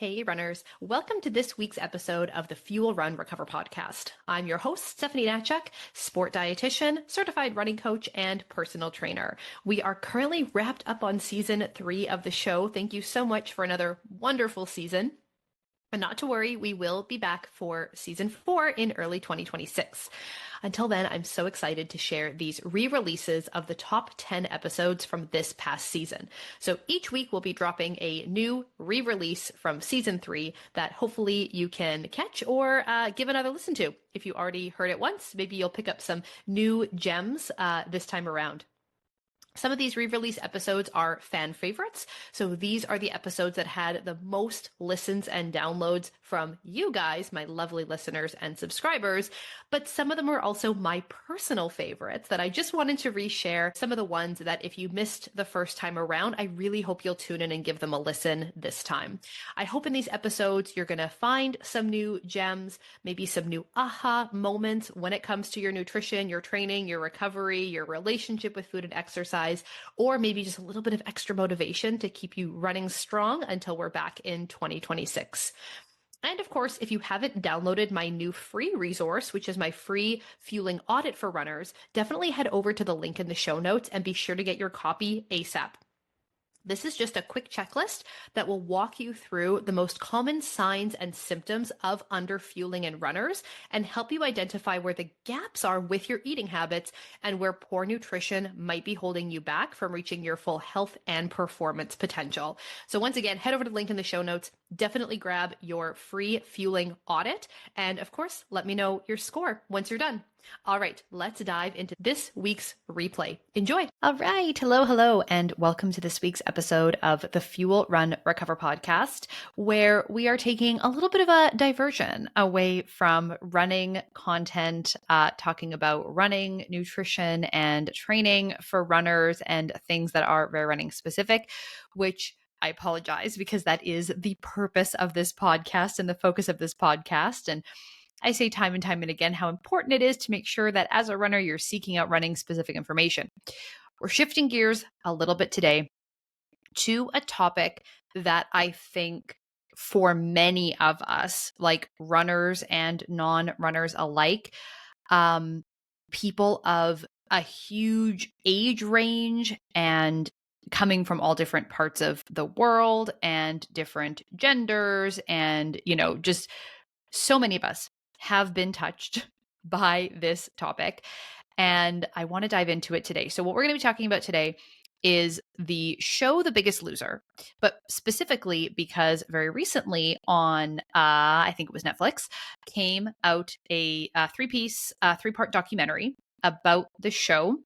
Hey, runners. Welcome to this week's episode of the Fuel Run Recover podcast. I'm your host, Stephanie Natchuk, sport dietitian, certified running coach, and personal trainer. We are currently wrapped up on season 3 of the show. Thank you so much for another wonderful season. And not to worry, we will be back for season 4 in early 2026. Until then, I'm so excited to share these re-releases of the top 10 episodes from this past season. So each week we'll be dropping a new re-release from season 3 that hopefully you can catch or give another listen to. If you already heard it once, maybe you'll pick up some new gems this time around. Some of these re-release episodes are fan favorites. So these are the episodes that had the most listens and downloads from you guys, my lovely listeners and subscribers. But some of them are also my personal favorites that I just wanted to reshare. Some of the ones that if you missed the first time around, I really hope you'll tune in and give them a listen this time. I hope in these episodes you're going to find some new gems, maybe some new aha moments when it comes to your nutrition, your training, your recovery, your relationship with food and exercise, or maybe just a little bit of extra motivation to keep you running strong until we're back in 2026. And of course, if you haven't downloaded my new free resource, which is my free fueling audit for runners, definitely head over to the link in the show notes and be sure to get your copy ASAP. This is just a quick checklist that will walk you through the most common signs and symptoms of underfueling in runners and help you identify where the gaps are with your eating habits and where poor nutrition might be holding you back from reaching your full health and performance potential. So once again, head over to the link in the show notes. Definitely grab your free fueling audit. And of course, let me know your score once you're done. All right, let's dive into this week's replay. Enjoy. All right. Hello, and welcome to this week's episode of the Fuel Run Recover podcast, where we are taking a little bit of a diversion away from running content, talking about running, nutrition, and training for runners and things that are very running specific, which I apologize because that is the purpose of this podcast and the focus of this podcast. And I say time and time and again how important it is to make sure that as a runner, you're seeking out running specific information. We're shifting gears a little bit today to a topic that I think for many of us, like runners and non-runners alike, people of a huge age range and coming from all different parts of the world and different genders and, just so many of us have been touched by this topic. And I want to dive into it today. So what we're going to be talking about today is the show The Biggest Loser, but specifically because very recently on, I think it was Netflix, came out a three-part documentary about the show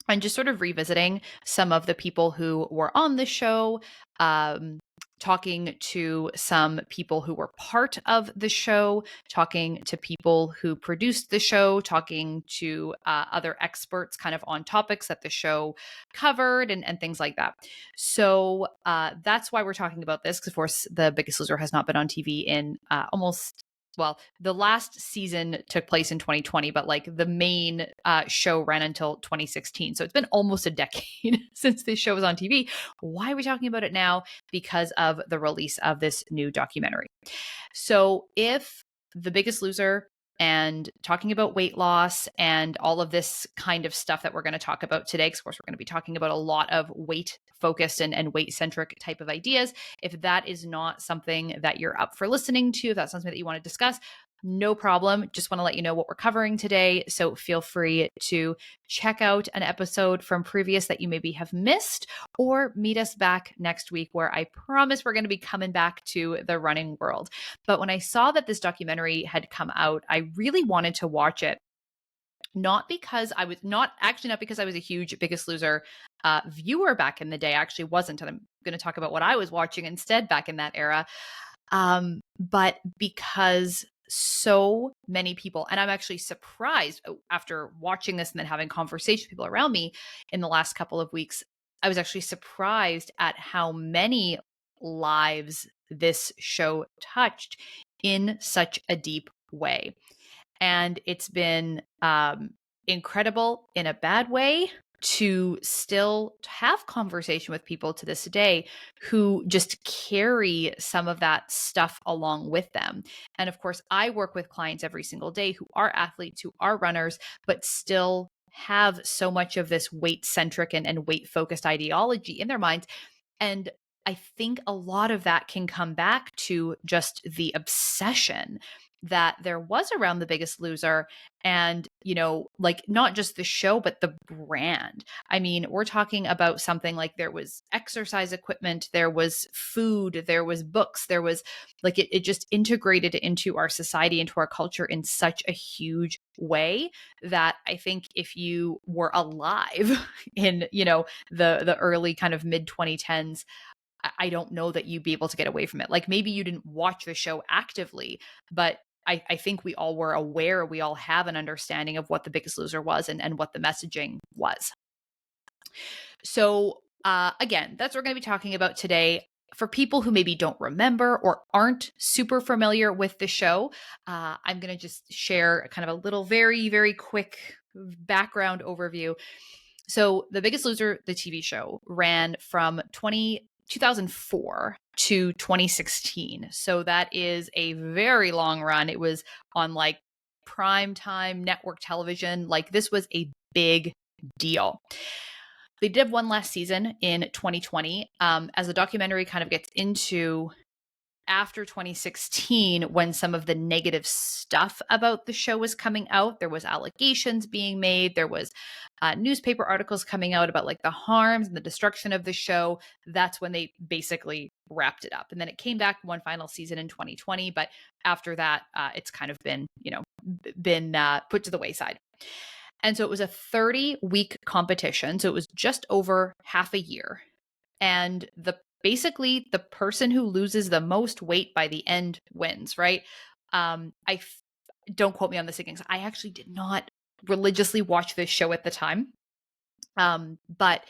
and just sort of revisiting some of the people who were on the show, talking to some people who were part of the show, talking to people who produced the show, talking to other experts kind of on topics that the show covered and things like that. So that's why we're talking about this, because of course The Biggest Loser has not been on TV in the last season took place in 2020, but like the main show ran until 2016. So it's been almost a decade since this show was on TV. Why are we talking about it now? Because of the release of this new documentary. So if The Biggest Loser and talking about weight loss and all of this kind of stuff that we're going to talk about today, because of course we're going to be talking about a lot of weight focused and weight centric type of ideas. If that is not something that you're up for listening to, if that's something that you want to discuss, no problem. Just want to let you know what we're covering today. So feel free to check out an episode from previous that you maybe have missed, or meet us back next week where I promise we're going to be coming back to the running world. But when I saw that this documentary had come out, I really wanted to watch it. Not because I was a huge Biggest Loser viewer back in the day. I actually wasn't. And I'm going to talk about what I was watching instead back in that era. But because so many people, and I'm actually surprised after watching this and then having conversations with people around me in the last couple of weeks, I was actually surprised at how many lives this show touched in such a deep way. And it's been incredible in a bad way to still have conversation with people to this day who just carry some of that stuff along with them. And of course, I work with clients every single day who are athletes, who are runners, but still have so much of this weight centric and weight focused ideology in their minds. And I think a lot of that can come back to just the obsession that there was around The Biggest Loser, and, like not just the show, but the brand. I mean, we're talking about something like there was exercise equipment, there was food, there was books, there was like it just integrated into our society, into our culture in such a huge way that I think if you were alive in, the early kind of mid 2010s, I don't know that you'd be able to get away from it. Like maybe you didn't watch the show actively, but I think we all were aware, we all have an understanding of what The Biggest Loser was and what the messaging was. So again, that's what we're going to be talking about today. For people who maybe don't remember or aren't super familiar with the show, I'm going to just share kind of a little very, very quick background overview. So The Biggest Loser, the TV show, ran from 2004 to 2016. So that is a very long run. It was on like prime time network television. Like this was a big deal. They did have one last season in 2020. As the documentary kind of gets into after 2016, when some of the negative stuff about the show was coming out, there was allegations being made, there was newspaper articles coming out about like the harms and the destruction of the show. That's when they basically wrapped it up, and then it came back one final season in 2020. But after that, it's kind of been put to the wayside. And so it was a 30-week competition, so it was just over half a year, and basically the person who loses the most weight by the end wins, right? Don't quote me on this again, I actually did not religiously watch this show at the time. But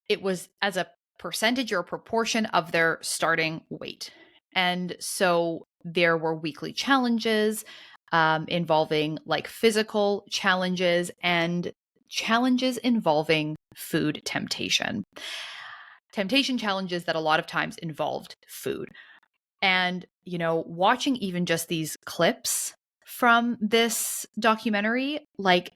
it was as a percentage or a proportion of their starting weight. And so there were weekly challenges involving like physical challenges and challenges involving food temptation challenges that a lot of times involved food. And, watching even just these clips from this documentary, like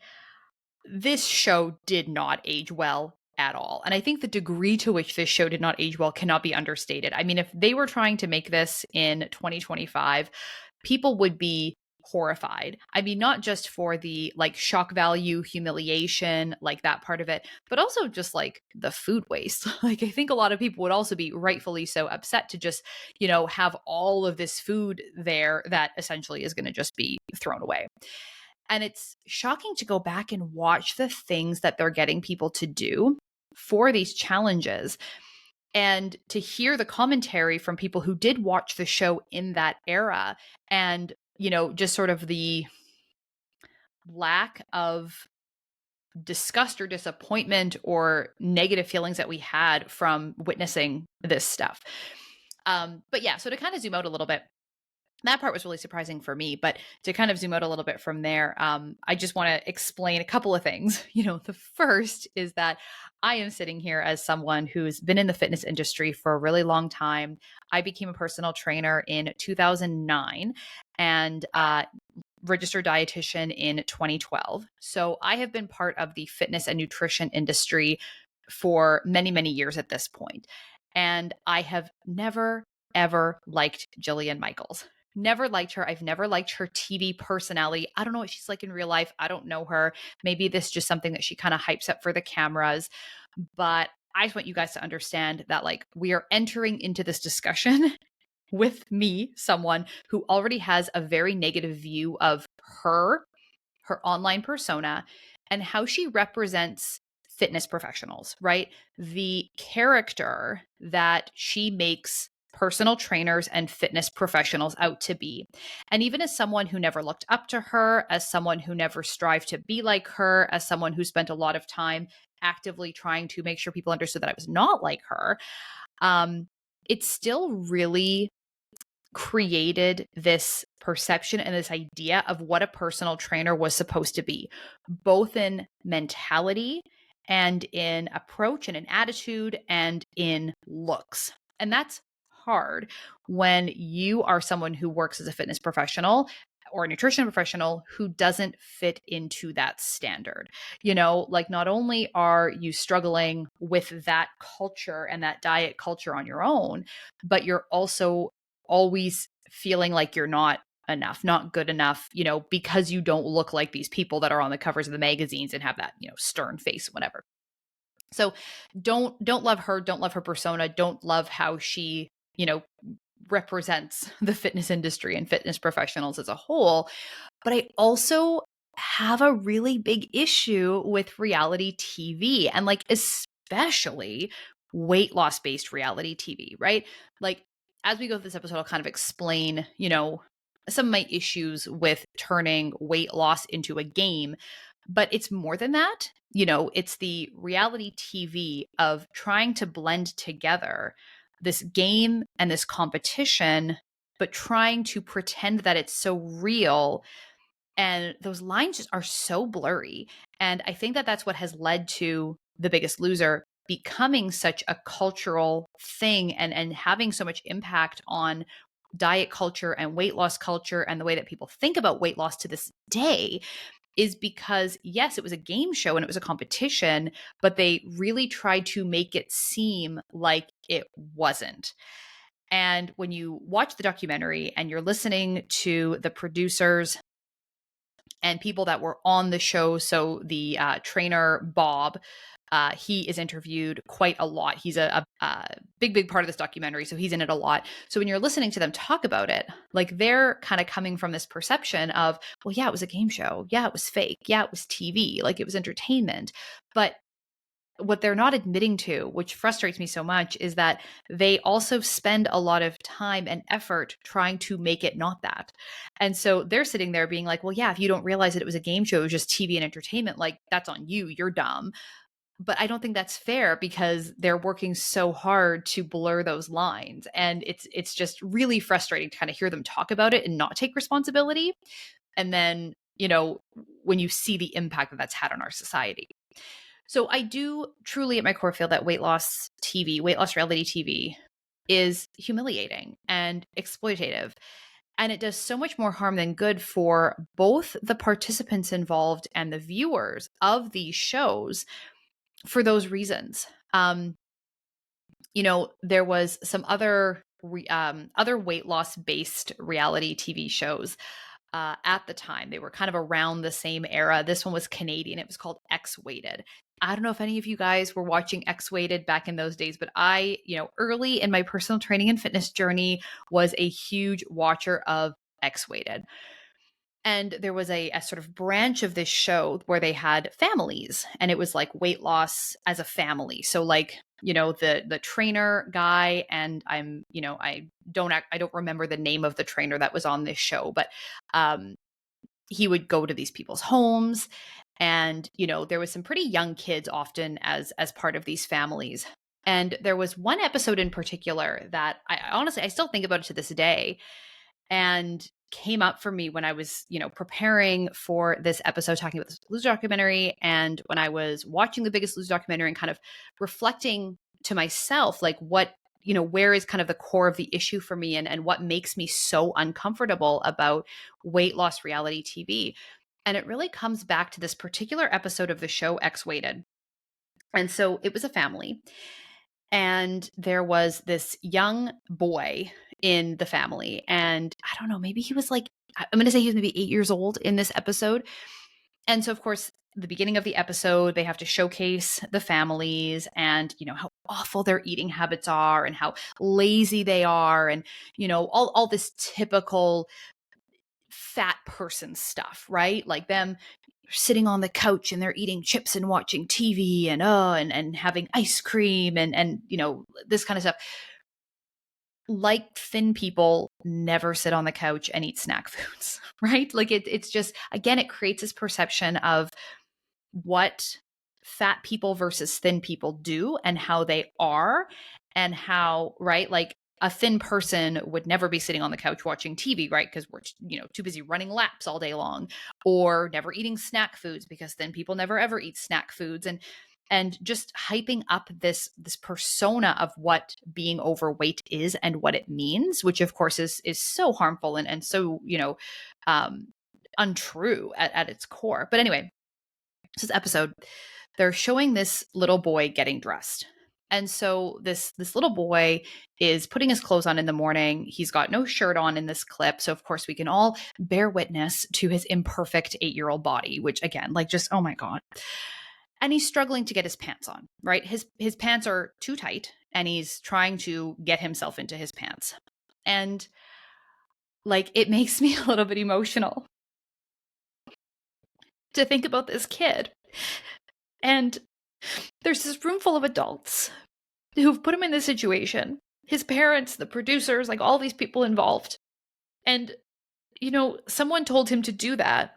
this show did not age well at all. And I think the degree to which this show did not age well cannot be understated. I mean, if they were trying to make this in 2025, people would be horrified. I mean, not just for the like shock value, humiliation, like that part of it, but also just like the food waste. Like, I think a lot of people would also be rightfully so upset to just, have all of this food there that essentially is going to just be thrown away. And it's shocking to go back and watch the things that they're getting people to do for these challenges, and to hear the commentary from people who did watch the show in that era, and just sort of the lack of disgust or disappointment or negative feelings that we had from witnessing this stuff. But yeah, so to kind of zoom out a little bit, that part was really surprising for me, but to kind of zoom out a little bit from there, I just want to explain a couple of things. The first is that I am sitting here as someone who's been in the fitness industry for a really long time. I became a personal trainer in 2009 and registered dietitian in 2012. So I have been part of the fitness and nutrition industry for many, many years at this point. And I have never, ever liked Jillian Michaels. Never liked her. I've never liked her TV personality. I don't know what she's like in real life. I don't know her. Maybe this is just something that she kind of hypes up for the cameras. But I just want you guys to understand that like we are entering into this discussion with me, someone who already has a very negative view of her online persona, and how she represents fitness professionals, right? The character that she makes personal trainers and fitness professionals out to be. And even as someone who never looked up to her, as someone who never strived to be like her, as someone who spent a lot of time actively trying to make sure people understood that I was not like her, it still really created this perception and this idea of what a personal trainer was supposed to be, both in mentality and in approach and in attitude and in looks. And that's hard when you are someone who works as a fitness professional or a nutrition professional who doesn't fit into that standard. Like not only are you struggling with that culture and that diet culture on your own, but you're also always feeling like you're not enough, not good enough, because you don't look like these people that are on the covers of the magazines and have that, stern face, whatever. So don't love her, don't love her persona, don't love how she, represents the fitness industry and fitness professionals as a whole. But I also have a really big issue with reality TV and like especially weight loss based reality TV, right? Like as we go through this episode, I'll kind of explain, some of my issues with turning weight loss into a game. But it's more than that. It's the reality TV of trying to blend together this game and this competition, but trying to pretend that it's so real. And those lines just are so blurry. And I think that that's what has led to The Biggest Loser becoming such a cultural thing and having so much impact on diet culture and weight loss culture and the way that people think about weight loss to this day is because, yes, it was a game show and it was a competition, but they really tried to make it seem like it wasn't. And when you watch the documentary and you're listening to the producers and people that were on the show, so the trainer, Bob, he is interviewed quite a lot. He's a big part of this documentary, so he's in it a lot. So when you're listening to them talk about it, like they're kind of coming from this perception of, well, yeah, it was a game show. Yeah, it was fake. Yeah, it was TV. Like it was entertainment. But what they're not admitting to, which frustrates me so much, is that they also spend a lot of time and effort trying to make it not that. And so they're sitting there being like, well, yeah, if you don't realize that it was a game show, it was just TV and entertainment, like that's on you. You're dumb. But I don't think that's fair because they're working so hard to blur those lines. And it's just really frustrating to kind of hear them talk about it and not take responsibility. And then, when you see the impact that that's had on our society. So I do truly at my core feel that weight loss TV, weight loss reality TV is humiliating and exploitative. And it does so much more harm than good for both the participants involved and the viewers of these shows for those reasons. There was some other weight loss based reality TV shows at the time. They were kind of around the same era. This one was Canadian. It was called X Weighted. I don't know if any of you guys were watching X Weighted back in those days, but I, early in my personal training and fitness journey was a huge watcher of X Weighted. And there was a sort of branch of this show where they had families and it was like weight loss as a family. So like, the trainer guy and I don't remember the name of the trainer that was on this show, but he would go to these people's homes and, there was some pretty young kids often as part of these families. And there was one episode in particular that I honestly, I still think about it to this day. And came up for me when I was, preparing for this episode talking about this Loser documentary and when I was watching The Biggest Loser documentary and kind of reflecting to myself, like what, where is kind of the core of the issue for me and what makes me so uncomfortable about weight loss reality TV. And it really comes back to this particular episode of the show X Weighted. And so it was a family. And there was this young boy in the family. And I don't know, maybe he was like, I'm going to say he was maybe 8 years old in this episode. And so, of course, the beginning of the episode, they have to showcase the families and, how awful their eating habits are and how lazy they are. And, all this typical fat person stuff, right? Like them sitting on the couch and they're eating chips and watching TV and having ice cream and this kind of stuff. Like thin people never sit on the couch and eat snack foods, right? Like it's just, again, it creates this perception of what fat people versus thin people do and how they are and how, right? Like a thin person would never be sitting on the couch watching TV, right? Because we're, too busy running laps all day long or never eating snack foods because thin people never ever eat snack foods. And and just hyping up this persona of what being overweight is and what it means, which of course is so harmful and so, um, untrue at its core. But anyway, this episode, they're showing this little boy getting dressed. And so this little boy is putting his clothes on in the morning. He's got no shirt on in this clip. So of course we can all bear witness to his imperfect 8-year-old body, which again, like just, oh my God. And he's struggling to get his pants on, right? His pants are too tight and he's trying to get himself into his pants. And like it makes me a little bit emotional to think about this kid. And there's this room full of adults who've put him in this situation. His parents, the producers, like all these people involved. And, someone told him to do that.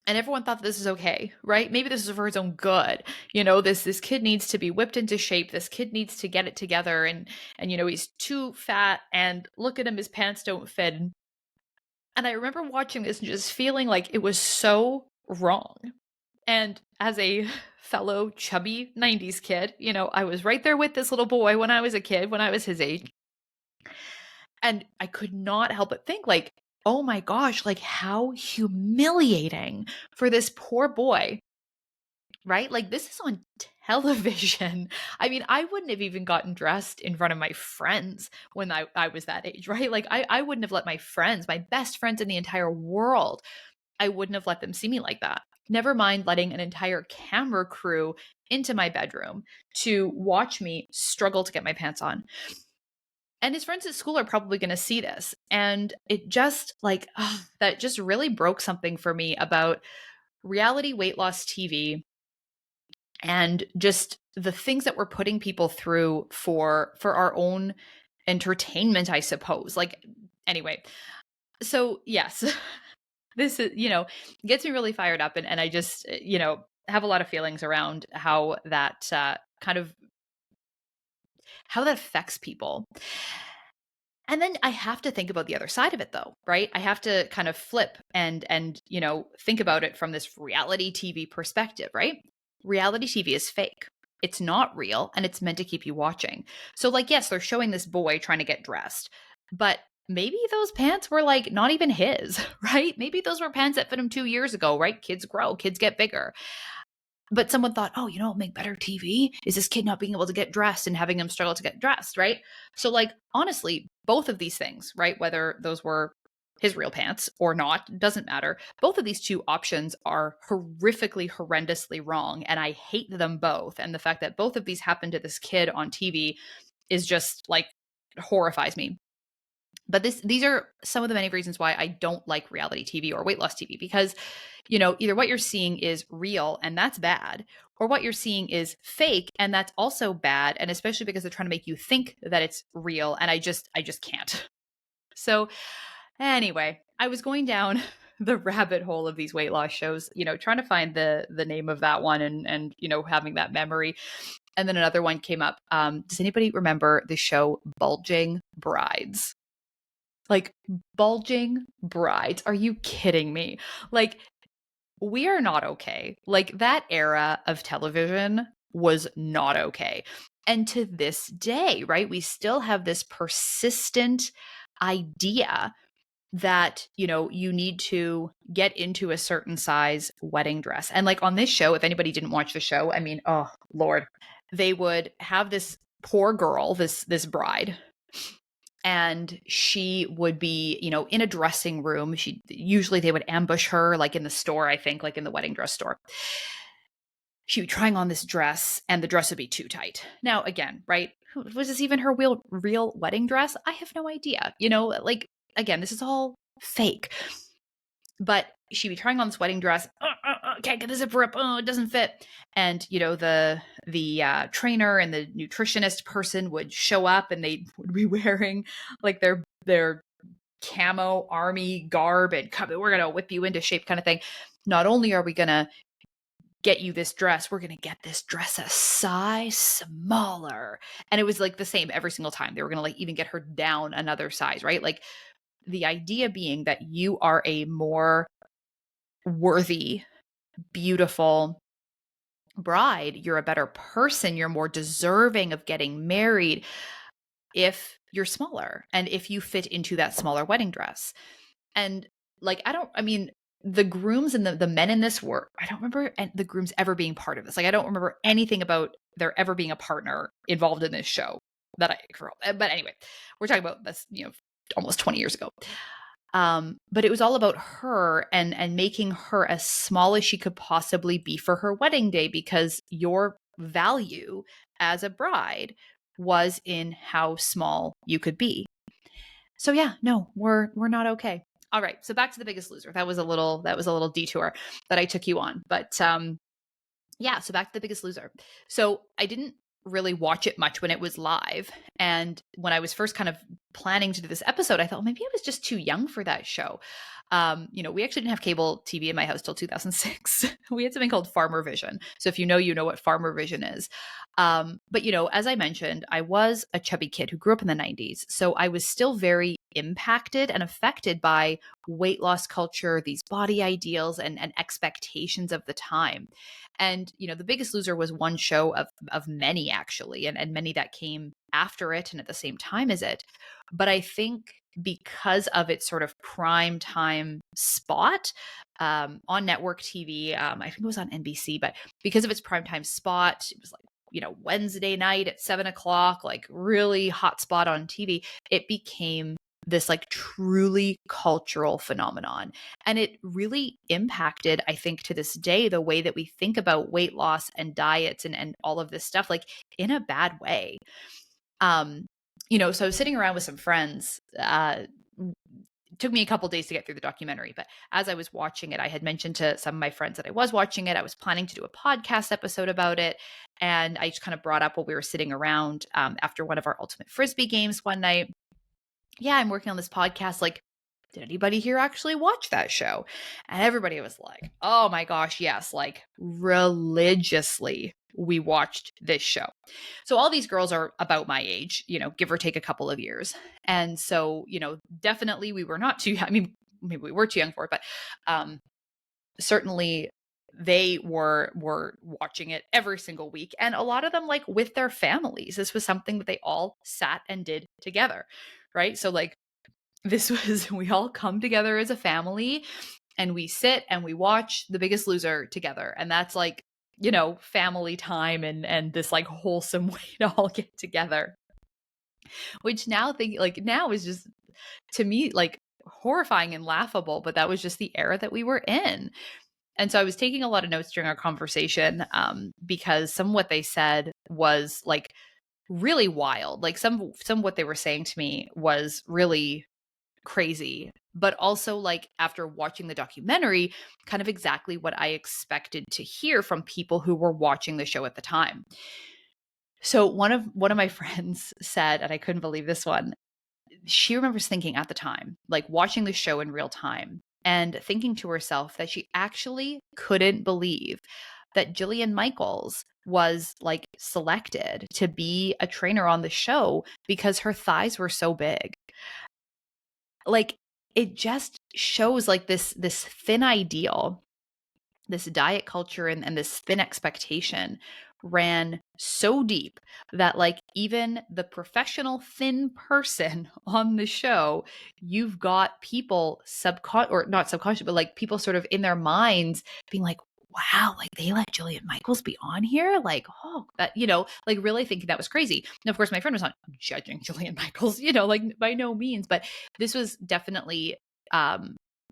And everyone thought this is okay, right? Maybe this is for his own good. This kid needs to be whipped into shape. This kid needs to get it together. And he's too fat. And look at him, his pants don't fit. And I remember watching this and just feeling like it was so wrong. And as a fellow chubby 90s kid, I was right there with this little boy when I was a kid, when I was his age. And I could not help but think like, oh my gosh, like how humiliating for this poor boy, right? Like this is on television. I mean, I wouldn't have even gotten dressed in front of my friends when I was that age, right? Like I wouldn't have let my friends, my best friends in the entire world, I wouldn't have let them see me like that. Never mind letting an entire camera crew into my bedroom to watch me struggle to get my pants on. And his friends at school are probably going to see this. And it just like, that just really broke something for me about reality weight loss TV and just the things that we're putting people through for our own entertainment, I suppose. Like, anyway, so yes, this is, gets me really fired up. And I just, have a lot of feelings around how that how that affects people. And then I have to think about the other side of it though, right? I have to kind of flip and think about it from this reality TV perspective, right? Reality TV is fake. It's not real and it's meant to keep you watching. So like yes, they're showing this boy trying to get dressed, but maybe those pants were like not even his, right? Maybe those were pants that fit him 2 years ago, right? Kids grow, kids get bigger. But someone thought, oh, make better TV is this kid not being able to get dressed and having him struggle to get dressed, right? So, like, honestly, both of these things, right? Whether those were his real pants or not, doesn't matter. Both of these two options are horrifically, horrendously wrong. And I hate them both. And the fact that both of these happened to this kid on TV is just like horrifies me. But these are some of the many reasons why I don't like reality TV or weight loss TV because, either what you're seeing is real and that's bad, or what you're seeing is fake and that's also bad. And especially because they're trying to make you think that it's real. And I just can't. So anyway, I was going down the rabbit hole of these weight loss shows, trying to find the name of that one and having that memory. And then another one came up. Does anybody remember the show Bulging Brides? Like bulging brides. Are you kidding me? Like we are not okay. Like that era of television was not okay. And to this day, right, we still have this persistent idea that, you need to get into a certain size wedding dress. And like on this show, if anybody didn't watch the show, I mean, oh Lord, they would have this poor girl, this bride, and she would be, in a dressing room. Usually they would ambush her like in the store, I think, like in the wedding dress store. She'd be trying on this dress and the dress would be too tight. Now, again, right? Was this even her real wedding dress? I have no idea. Like again, this is all fake. But she'd be trying on this wedding dress. Can't get the zipper up. Oh, it doesn't fit. And the trainer and the nutritionist person would show up, and they would be wearing like their camo army garb, and we're gonna whip you into shape, kind of thing. Not only are we gonna get you this dress, we're gonna get this dress a size smaller. And it was like the same every single time. They were gonna like even get her down another size, right? Like the idea being that you are a more worthy, beautiful, bride, you're a better person, you're more deserving of getting married if you're smaller and if you fit into that smaller wedding dress. And like, I mean, the grooms and the men in this were, I don't remember the grooms ever being part of this. Like, I don't remember anything about there ever being a partner involved in this show that I grew up. But anyway, we're talking about this, almost 20 years ago. But it was all about her and making her as small as she could possibly be for her wedding day, because your value as a bride was in how small you could be. So yeah, no, we're not okay. All right, so back to The Biggest Loser. That was a little detour that I took you on, but yeah, so back to The Biggest Loser. So I didn't really watch it much when it was live, and when I was first kind of planning to do this episode, I thought, well, maybe I was just too young for that show. We actually didn't have cable TV in my house till 2006. We had something called Farmer Vision. So if you know what Farmer Vision is. But as I mentioned, I was a chubby kid who grew up in the 90s. So I was still very impacted and affected by weight loss culture, these body ideals and expectations of the time. And, The Biggest Loser was one show of many, actually, and many that came after it and at the same time as it. But I think because of its sort of prime time spot on network TV, I think it was on NBC, but because of its prime time spot, it was like, Wednesday night at 7 o'clock, like really hot spot on TV, it became this like truly cultural phenomenon. And it really impacted, I think, to this day, the way that we think about weight loss and diets and all of this stuff, like in a bad way. So I was sitting around with some friends. It took me a couple days to get through the documentary, but as I was watching it, I had mentioned to some of my friends that I was watching it. I was planning to do a podcast episode about it. And I just kind of brought up while we were sitting around after one of our ultimate frisbee games one night. Yeah, I'm working on this podcast. Like, did anybody here actually watch that show? And everybody was like, oh my gosh, yes, like religiously we watched this show. So all these girls are about my age, give or take a couple of years. And so, definitely we were not too, I mean, maybe we were too young for it, but certainly they were watching it every single week, and a lot of them like with their families. This was something that they all sat and did together, right? So like this was we all come together as a family and we sit and we watch The Biggest Loser together, and that's like family time and this like wholesome way to all get together, which now is just to me like horrifying and laughable, but that was just the era that we were in. And so I was taking a lot of notes during our conversation because some of what they said was like really wild. Like some of what they were saying to me was really crazy, but also like after watching the documentary, kind of exactly what I expected to hear from people who were watching the show at the time. So one of my friends said, and I couldn't believe this one, she remembers thinking at the time, like watching the show in real time and thinking to herself that she actually couldn't believe that Jillian Michaels was like selected to be a trainer on the show because her thighs were so big. Like it just shows like this thin ideal, this diet culture and this thin expectation ran so deep that like even the professional thin person on the show, you've got people or not subconscious, but like people sort of in their minds being like, wow, like they let Jillian Michaels be on here? Like, oh, that, like really thinking that was crazy. And of course, my friend was not judging Jillian Michaels, like by no means, but this was definitely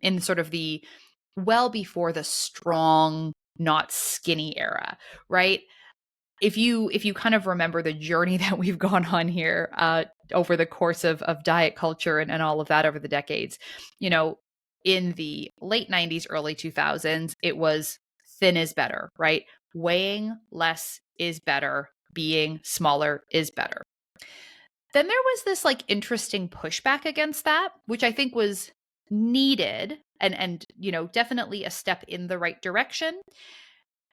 in sort of the well before the strong, not skinny era, right? If you kind of remember the journey that we've gone on here over the course of diet culture and all of that over the decades, in the late 90s, early 2000s, it was thin is better, right? Weighing less is better, being smaller is better. Then there was this like interesting pushback against that, which I think was needed and definitely a step in the right direction,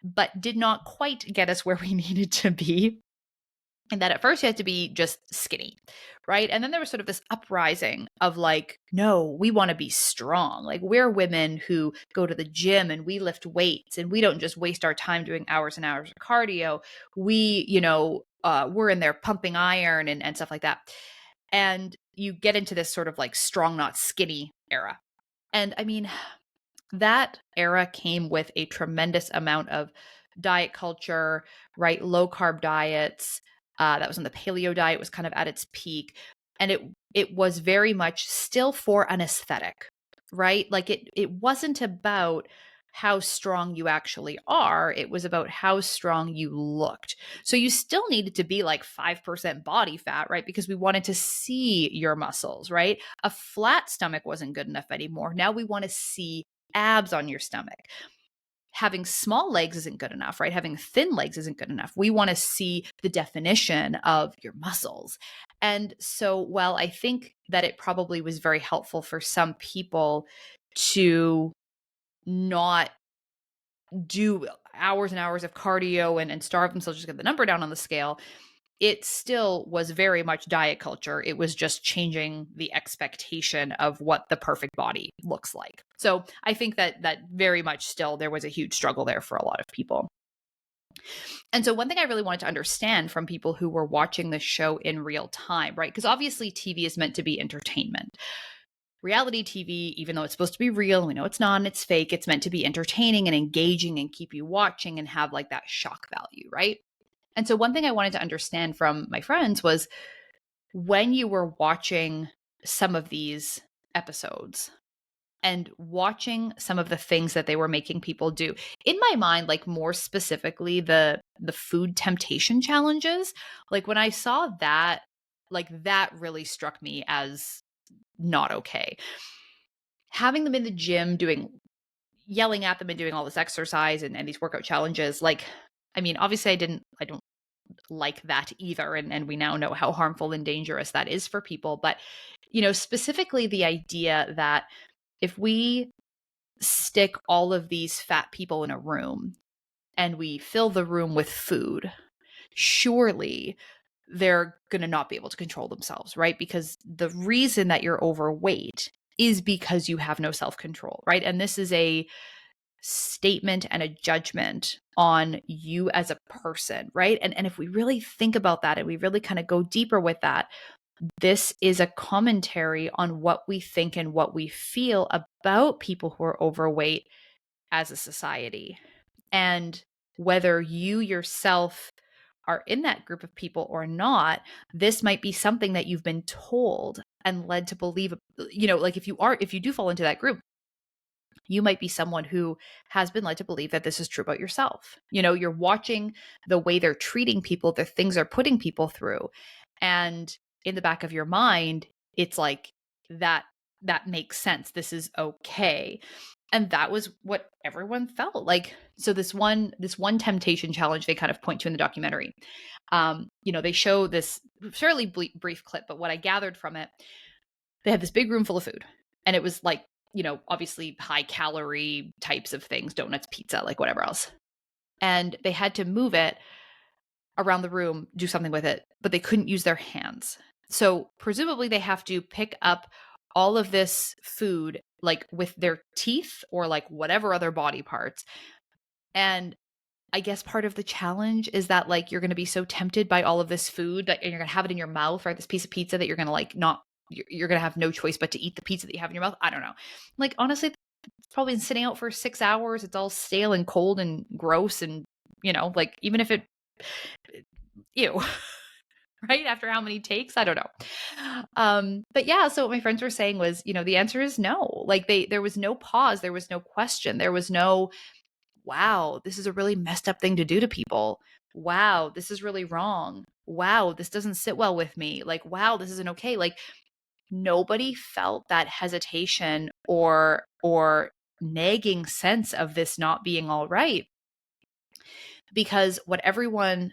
but did not quite get us where we needed to be. And that at first you had to be just skinny, right? And then there was sort of this uprising of like, no, we want to be strong. Like we're women who go to the gym and we lift weights and we don't just waste our time doing hours and hours of cardio. We, we're in there pumping iron and stuff like that. And you get into this sort of like strong, not skinny era. And I mean, that era came with a tremendous amount of diet culture, right? Low carb diets. That was when the paleo diet was kind of at its peak. And it was very much still for an aesthetic, right? Like it wasn't about how strong you actually are. It was about how strong you looked. So you still needed to be like 5% body fat, right? Because we wanted to see your muscles, right? A flat stomach wasn't good enough anymore. Now we want to see abs on your stomach. Having small legs isn't good enough, right? Having thin legs isn't good enough. We want to see the definition of your muscles. And so, while I think that it probably was very helpful for some people to not do hours and hours of cardio and starve themselves just to get the number down on the scale, it still was very much diet culture. It was just changing the expectation of what the perfect body looks like. So I think that very much still there was a huge struggle there for a lot of people. And so one thing I really wanted to understand from people who were watching the show in real time, right? Because obviously TV is meant to be entertainment. Reality TV, even though it's supposed to be real, we know it's not and it's fake, it's meant to be entertaining and engaging and keep you watching and have like that shock value, right? And so one thing I wanted to understand from my friends was when you were watching some of these episodes and watching some of the things that they were making people do. In my mind, like more specifically the food temptation challenges, like when I saw that, like that really struck me as not okay. Having them in the gym yelling at them and doing all this exercise and these workout challenges, like I mean, obviously I don't like that either. And we now know how harmful and dangerous that is for people. But, specifically the idea that if we stick all of these fat people in a room and we fill the room with food, surely they're going to not be able to control themselves, right? Because the reason that you're overweight is because you have no self control, right? And this is a statement and a judgment on you as a person, right? And if we really think about that and we really kind of go deeper with that, this is a commentary on what we think and what we feel about people who are overweight as a society. And whether you yourself are in that group of people or not, this might be something that you've been told and led to believe, like if you do fall into that group, you might be someone who has been led to believe that this is true about yourself. You're watching the way they're treating people, the things they're putting people through. And in the back of your mind, it's like that makes sense. This is okay. And that was what everyone felt like. So this one temptation challenge they kind of point to in the documentary. They show this fairly brief clip, but what I gathered from it, they had this big room full of food. And it was like, obviously high calorie types of things, donuts, pizza, like whatever else. And they had to move it around the room, do something with it, but they couldn't use their hands. So presumably they have to pick up all of this food like with their teeth or like whatever other body parts. And I guess part of the challenge is that like you're going to be so tempted by all of this food that you're going to have it in your mouth, right? This piece of pizza that you're going to like not you're going to have no choice but to eat the pizza that you have in your mouth. I don't know. Like honestly, it's probably been sitting out for 6 hours. It's all stale and cold and gross and like even if it ew. Right? After how many takes? I don't know. But yeah, so what my friends were saying was, the answer is no. Like there was no pause, there was no question, there was no, wow, this is a really messed up thing to do to people. Wow, this is really wrong. Wow, this doesn't sit well with me. Like, wow, this isn't okay. Like nobody felt that hesitation or nagging sense of this not being all right. Because what everyone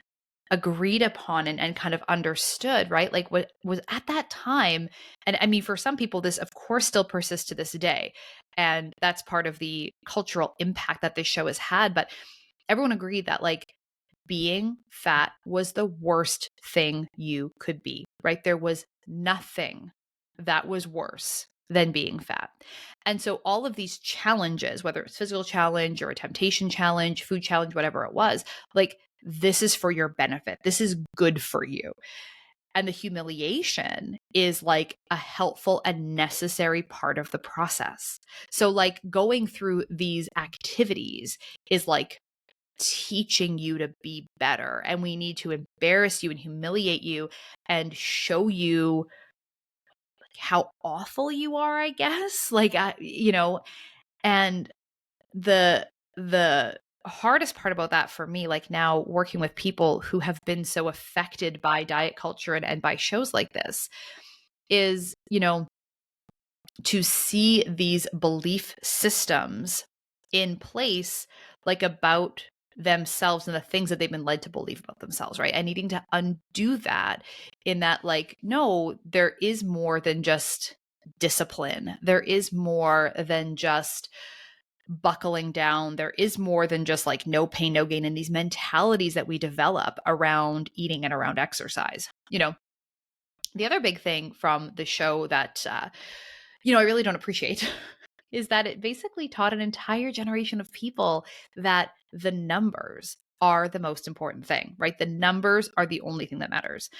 agreed upon and kind of understood, right? Like what was at that time, and I mean, for some people, this of course still persists to this day. And that's part of the cultural impact that this show has had. But everyone agreed that like being fat was the worst thing you could be, right? There was nothing that was worse than being fat. And so all of these challenges, whether it's physical challenge or a temptation challenge, food challenge, whatever it was, like this is for your benefit. This is good for you. And the humiliation is like a helpful and necessary part of the process. So like going through these activities is like teaching you to be better. And we need to embarrass you and humiliate you and show you how awful you are, I guess. Like, and the hardest part about that for me, like now working with people who have been so affected by diet culture and by shows like this, is, to see these belief systems in place, like about themselves and the things that they've been led to believe about themselves, right? And needing to undo that, in that, like, no, there is more than just discipline. There is more than just buckling down. There is more than just like no pain, no gain, and these mentalities that we develop around eating and around exercise. The other big thing from the show that, I really don't appreciate is that it basically taught an entire generation of people that the numbers are the most important thing, right? The numbers are the only thing that matters.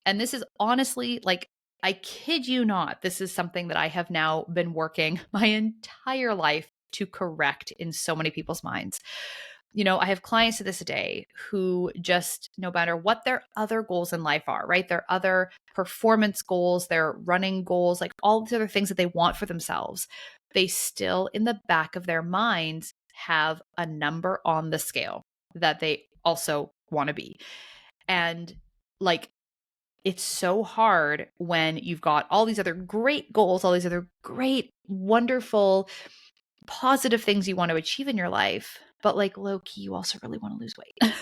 And this is honestly, like, I kid you not, this is something that I have now been working my entire life to correct in so many people's minds. I have clients to this day who just, no matter what their other goals in life are, right? Their other performance goals, their running goals, like all these other things that they want for themselves, they still in the back of their minds have a number on the scale that they also want to be. And like, it's so hard when you've got all these other great goals, all these other great, wonderful, positive things you want to achieve in your life, but like low key, you also really want to lose weight.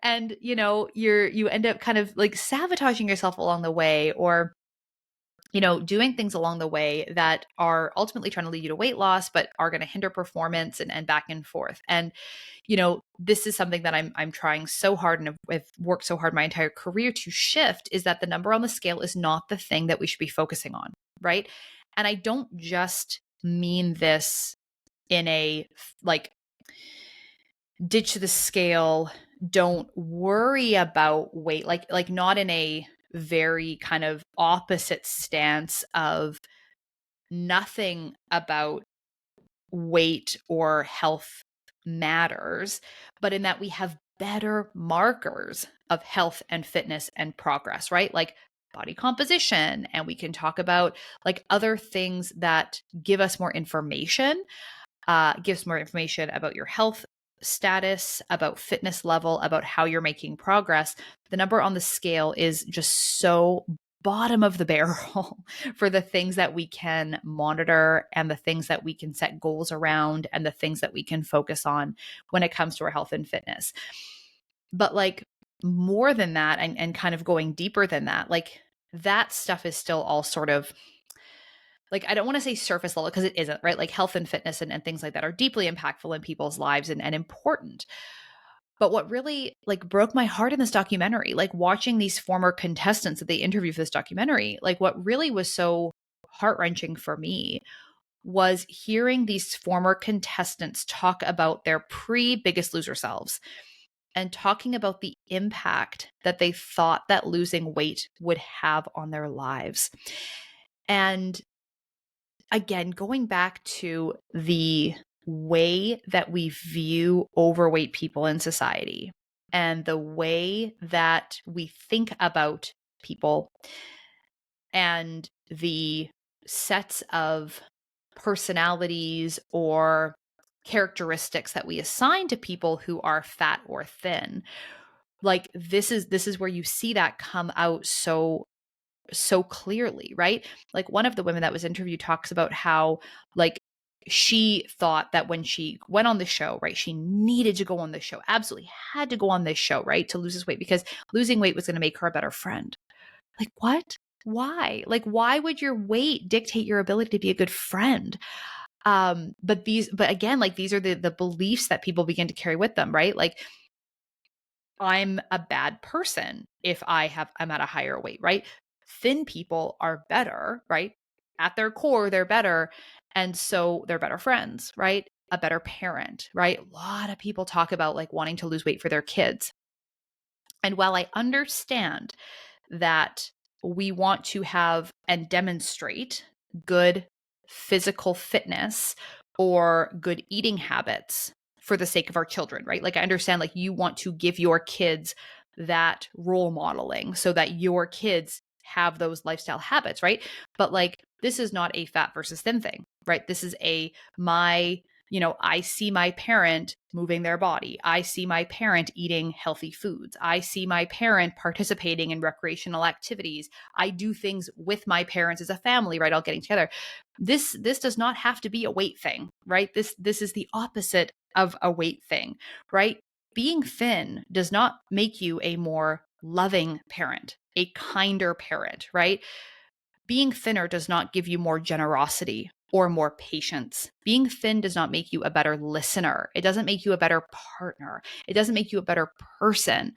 And you end up kind of like sabotaging yourself along the way, or doing things along the way that are ultimately trying to lead you to weight loss, but are going to hinder performance and back and forth. And, this is something that I'm trying so hard and have worked so hard my entire career to shift, is that the number on the scale is not the thing that we should be focusing on. Right. And I don't just mean this in a like ditch the scale, don't worry about weight, like not in a very kind of opposite stance of nothing about weight or health matters, but in that we have better markers of health and fitness and progress, right? Like body composition. And we can talk about like other things that give us more information, gives more information about your health status, about fitness level, about how you're making progress. The number on the scale is just so bottom of the barrel for the things that we can monitor and the things that we can set goals around and the things that we can focus on when it comes to our health and fitness. But like more than that, and kind of going deeper than that, like that stuff is still all sort of like, I don't want to say surface level because it isn't, right? Like health and fitness and things like that are deeply impactful in people's lives and important. But what really like broke my heart in this documentary, like watching these former contestants that they interviewed for this documentary, like what really was so heart-wrenching for me was hearing these former contestants talk about their pre-Biggest Loser selves and talking about the impact that they thought that losing weight would have on their lives. And again, going back to the way that we view overweight people in society and the way that we think about people and the sets of personalities or characteristics that we assign to people who are fat or thin, like this is where you see that come out so clearly, right? Like one of the women that was interviewed talks about how like she thought that when she went on the show, right, she needed to go on the show, absolutely had to go on this show, right, to lose this weight because losing weight was going to make her a better friend. Like what? Why? Like why would your weight dictate your ability to be a good friend? But again, like these are the beliefs that people begin to carry with them, right? Like I'm a bad person if I'm at a higher weight, right? Thin people are better, right? At their core, they're better. And so they're better friends, right? A better parent, right? A lot of people talk about like wanting to lose weight for their kids. And while I understand that we want to have and demonstrate good physical fitness or good eating habits for the sake of our children, right? Like I understand like you want to give your kids that role modeling so that your kids have those lifestyle habits, right? But like this is not a fat versus thin thing, right? This is a my I see my parent moving their body. I see my parent eating healthy foods. I see my parent participating in recreational activities. I do things with my parents as a family, right? All getting together. This does not have to be a weight thing, right? This is the opposite of a weight thing, right? Being thin does not make you a more loving parent, a kinder parent, right? Being thinner does not give you more generosity or more patience. Being thin does not make you a better listener. It doesn't make you a better partner. It doesn't make you a better person.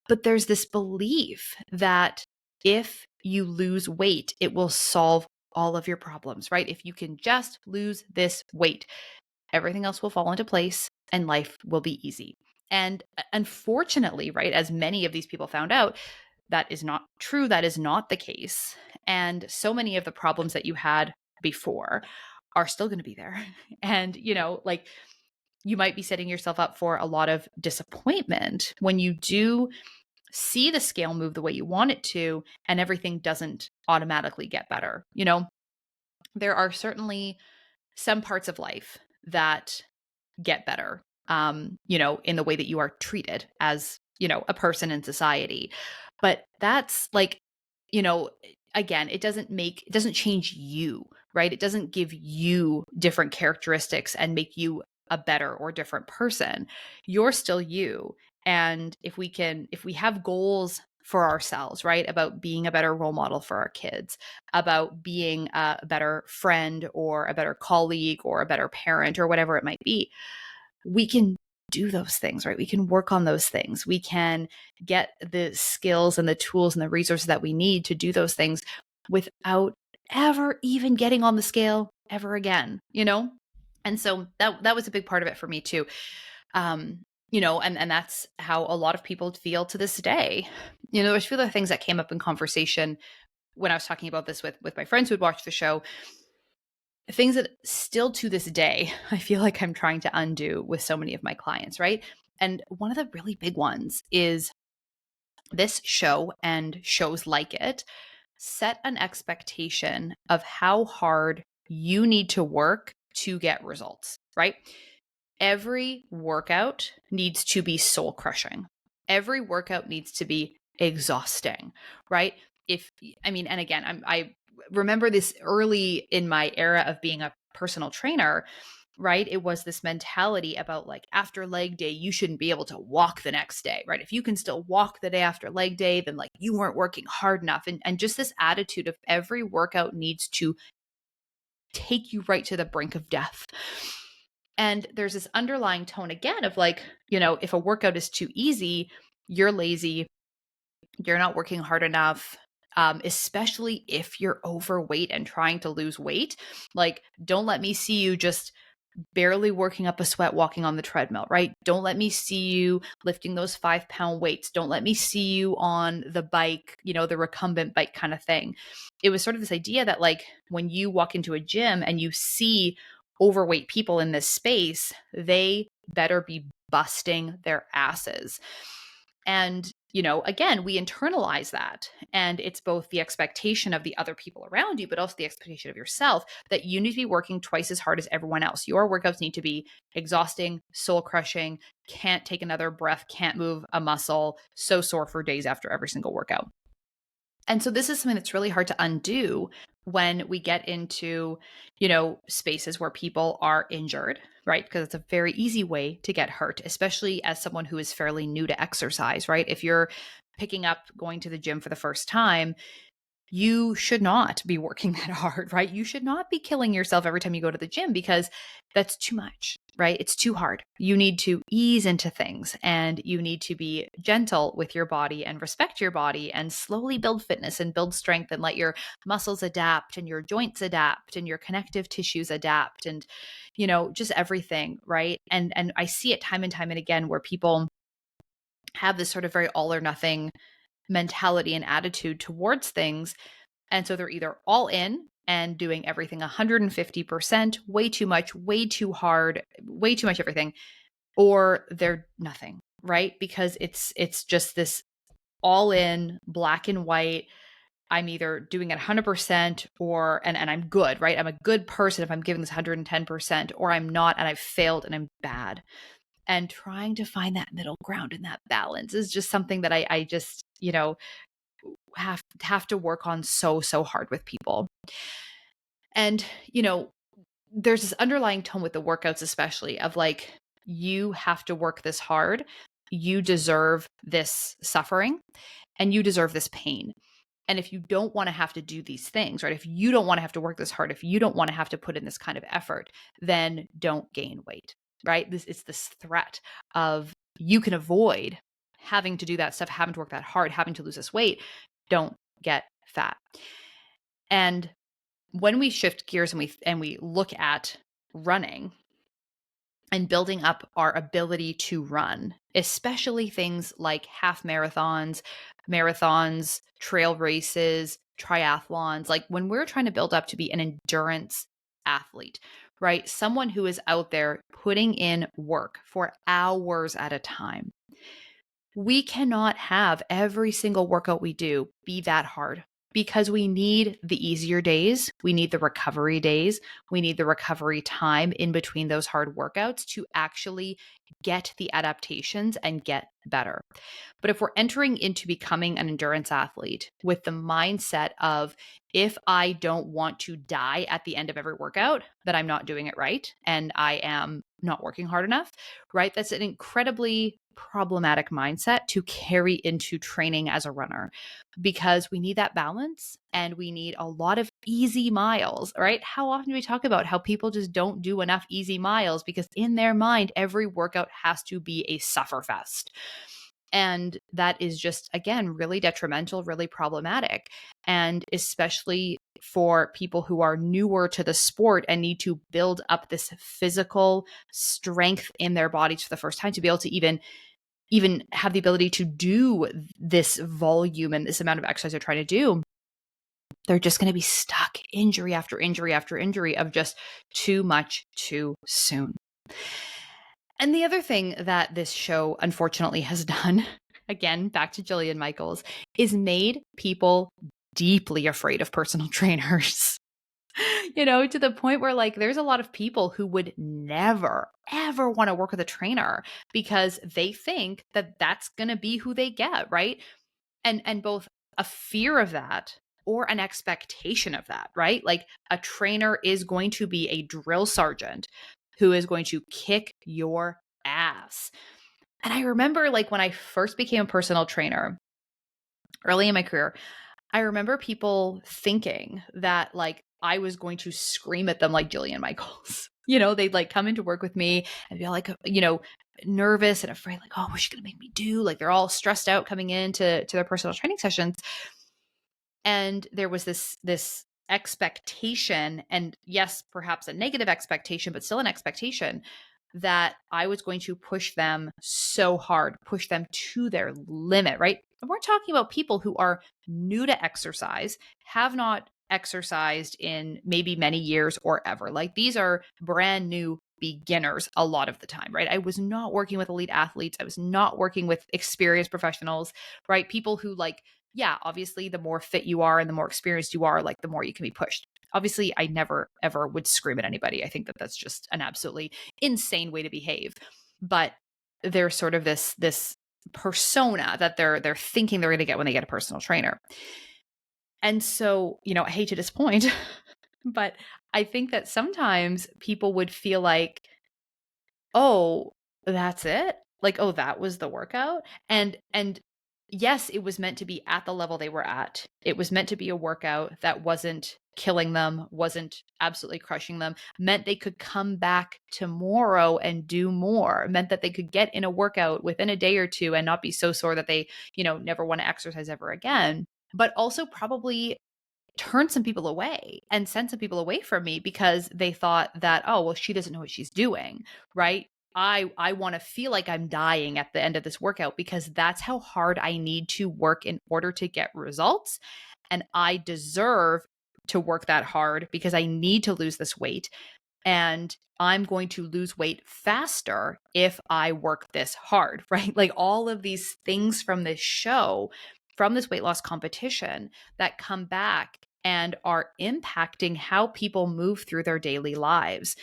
But there's this belief that if you lose weight, it will solve all of your problems, right? If you can just lose this weight, everything else will fall into place and life will be easy. And unfortunately, right, as many of these people found out, that is not true. That is not the case. And so many of the problems that you had before are still going to be there. And, like you might be setting yourself up for a lot of disappointment when you do see the scale move the way you want it to and everything doesn't automatically get better. There are certainly some parts of life that get better, in the way that you are treated as, a person in society. But that's like, you know, again, it doesn't change you, right? It doesn't give you different characteristics and make you a better or different person. You're still you. And if we have goals for ourselves, right? About being a better role model for our kids, about being a better friend or a better colleague or a better parent or whatever it might be, we can do those things, right? We can work on those things. We can get the skills and the tools and the resources that we need to do those things without ever even getting on the scale ever again. And so that was a big part of it for me too. And that's how a lot of people feel to this day. There's a few other things that came up in conversation when I was talking about this with my friends who had watched the show, things that still to this day, I feel like I'm trying to undo with so many of my clients, right? And one of the really big ones is this show and shows like it set an expectation of how hard you need to work to get results, right? Every workout needs to be soul crushing. Every workout needs to be exhausting, right? And again, I remember this early in my era of being a personal trainer, right? It was this mentality about like after leg day, you shouldn't be able to walk the next day, right? If you can still walk the day after leg day, then like you weren't working hard enough. And just this attitude of every workout needs to take you right to the brink of death. And there's this underlying tone again of like, if a workout is too easy, you're lazy, you're not working hard enough, especially if you're overweight and trying to lose weight. Like, don't let me see you just barely working up a sweat walking on the treadmill, right? Don't let me see you lifting those 5-pound weights. Don't let me see you on the bike, the recumbent bike kind of thing. It was sort of this idea that like when you walk into a gym and you see overweight people in this space, they better be busting their asses. And, again, we internalize that. And it's both the expectation of the other people around you, but also the expectation of yourself that you need to be working twice as hard as everyone else. Your workouts need to be exhausting, soul crushing, can't take another breath, can't move a muscle, so sore for days after every single workout. And so this is something that's really hard to undo when we get into, spaces where people are injured, right? Because it's a very easy way to get hurt, especially as someone who is fairly new to exercise, right? If you're picking up going to the gym for the first time, you should not be working that hard, right? You should not be killing yourself every time you go to the gym because that's too much, right? It's too hard. You need to ease into things and you need to be gentle with your body and respect your body and slowly build fitness and build strength and let your muscles adapt and your joints adapt and your connective tissues adapt and just everything, right? And I see it time and time and again where people have this sort of very all or nothing mentality and attitude towards things. And so they're either all in and doing everything 150%, way too much, way too hard, way too much everything, or they're nothing, right? Because it's just this all in black and white. I'm either doing it 100% or and I'm good, right? I'm a good person if I'm giving this 110%, or I'm not and I've failed and I'm bad. And trying to find that middle ground and that balance is just something that I just, have to work on so hard with people. And, there's this underlying tone with the workouts, especially of like, you have to work this hard. You deserve this suffering and you deserve this pain. And if you don't want to have to do these things, right? If you don't want to have to work this hard, if you don't want to have to put in this kind of effort, then don't gain weight, right? It's this threat of you can avoid having to do that stuff, having to work that hard, having to lose this weight. Don't get fat. And when we shift gears and we look at running and building up our ability to run, especially things like half marathons, trail races, triathlons, like when we're trying to build up to be an endurance athlete, right? Someone who is out there putting in work for hours at a time. We cannot have every single workout we do be that hard because we need the easier days. We need the recovery days. We need the recovery time in between those hard workouts to actually get the adaptations and get better. But if we're entering into becoming an endurance athlete with the mindset of, if I don't want to die at the end of every workout, that I'm not doing it right and I am not working hard enough, right? That's an incredibly problematic mindset to carry into training as a runner because we need that balance and we need a lot of easy miles, right? How often do we talk about how people just don't do enough easy miles because in their mind, every workout has to be a sufferfest. And that is just, again, really detrimental, really problematic. And especially for people who are newer to the sport and need to build up this physical strength in their bodies for the first time to be able to even have the ability to do this volume and this amount of exercise they're trying to do, they're just going to be stuck injury after injury after injury of just too much too soon. And the other thing that this show unfortunately has done, again, back to Jillian Michaels, is made people deeply afraid of personal trainers. To the point where like there's a lot of people who would never ever want to work with a trainer because they think that that's going to be who they get, right? And both a fear of that or an expectation of that, right? Like a trainer is going to be a drill sergeant who is going to kick your ass. And I remember like when I first became a personal trainer early in my career, I remember people thinking that like I was going to scream at them like Jillian Michaels. They'd like come into work with me and be like, nervous and afraid, like, oh, what's she gonna make me do? Like they're all stressed out coming into their personal training sessions. And there was this expectation, and yes, perhaps a negative expectation, but still an expectation that I was going to push them so hard, push them to their limit, right? And we're talking about people who are new to exercise, have not exercised in maybe many years or ever. Like these are brand new beginners a lot of the time, right? I was not working with elite athletes. I was not working with experienced professionals, right? People who like, yeah, obviously the more fit you are and the more experienced you are, like the more you can be pushed. Obviously, I never ever would scream at anybody. I think that that's just an absolutely insane way to behave. But there's sort of this persona that they're thinking they're going to get when they get a personal trainer. And so, I hate to disappoint, but I think that sometimes people would feel like, oh, that's it? Like, oh, that was the workout? And yes, it was meant to be at the level they were at. It was meant to be a workout that wasn't killing them, wasn't absolutely crushing them, meant they could come back tomorrow and do more, meant that they could get in a workout within a day or two and not be so sore that they, never want to exercise ever again. But also probably turn some people away and send some people away from me because they thought that, oh, well, she doesn't know what she's doing, right? I want to feel like I'm dying at the end of this workout because that's how hard I need to work in order to get results. And I deserve to work that hard because I need to lose this weight. And I'm going to lose weight faster if I work this hard, right? Like all of these things from this show, from this weight loss competition that come back and are impacting how people move through their daily lives.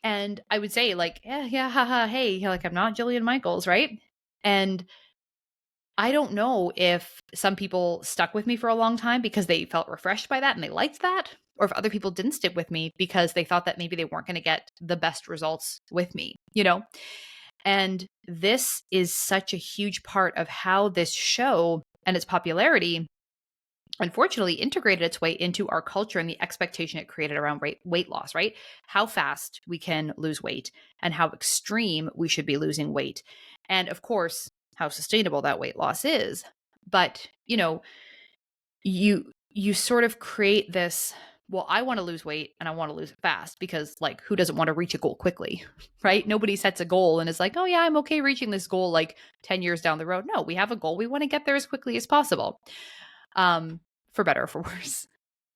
And I would say, like, yeah, haha, hey, like, I'm not Jillian Michaels, right? And I don't know if some people stuck with me for a long time because they felt refreshed by that and they liked that, or if other people didn't stick with me because they thought that maybe they weren't going to get the best results with me, And this is such a huge part of how this show and its popularity unfortunately integrated its way into our culture and the expectation it created around weight loss, right? How fast we can lose weight and how extreme we should be losing weight. And of course, how sustainable that weight loss is. But, you sort of create this, well, I want to lose weight and I want to lose it fast because like who doesn't want to reach a goal quickly, right? Nobody sets a goal and is like, "Oh yeah, I'm okay reaching this goal like 10 years down the road." No, we have a goal. We want to get there as quickly as possible. For better or for worse.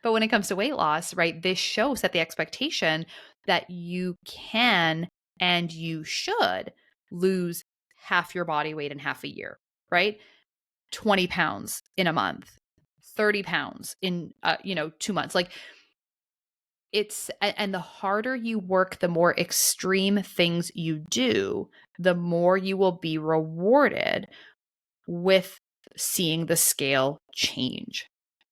But when it comes to weight loss, right, this show set the expectation that you can and you should lose half your body weight in half a year, right? 20 pounds in a month, 30 pounds in 2 months. Like and the harder you work, the more extreme things you do, the more you will be rewarded with seeing the scale change.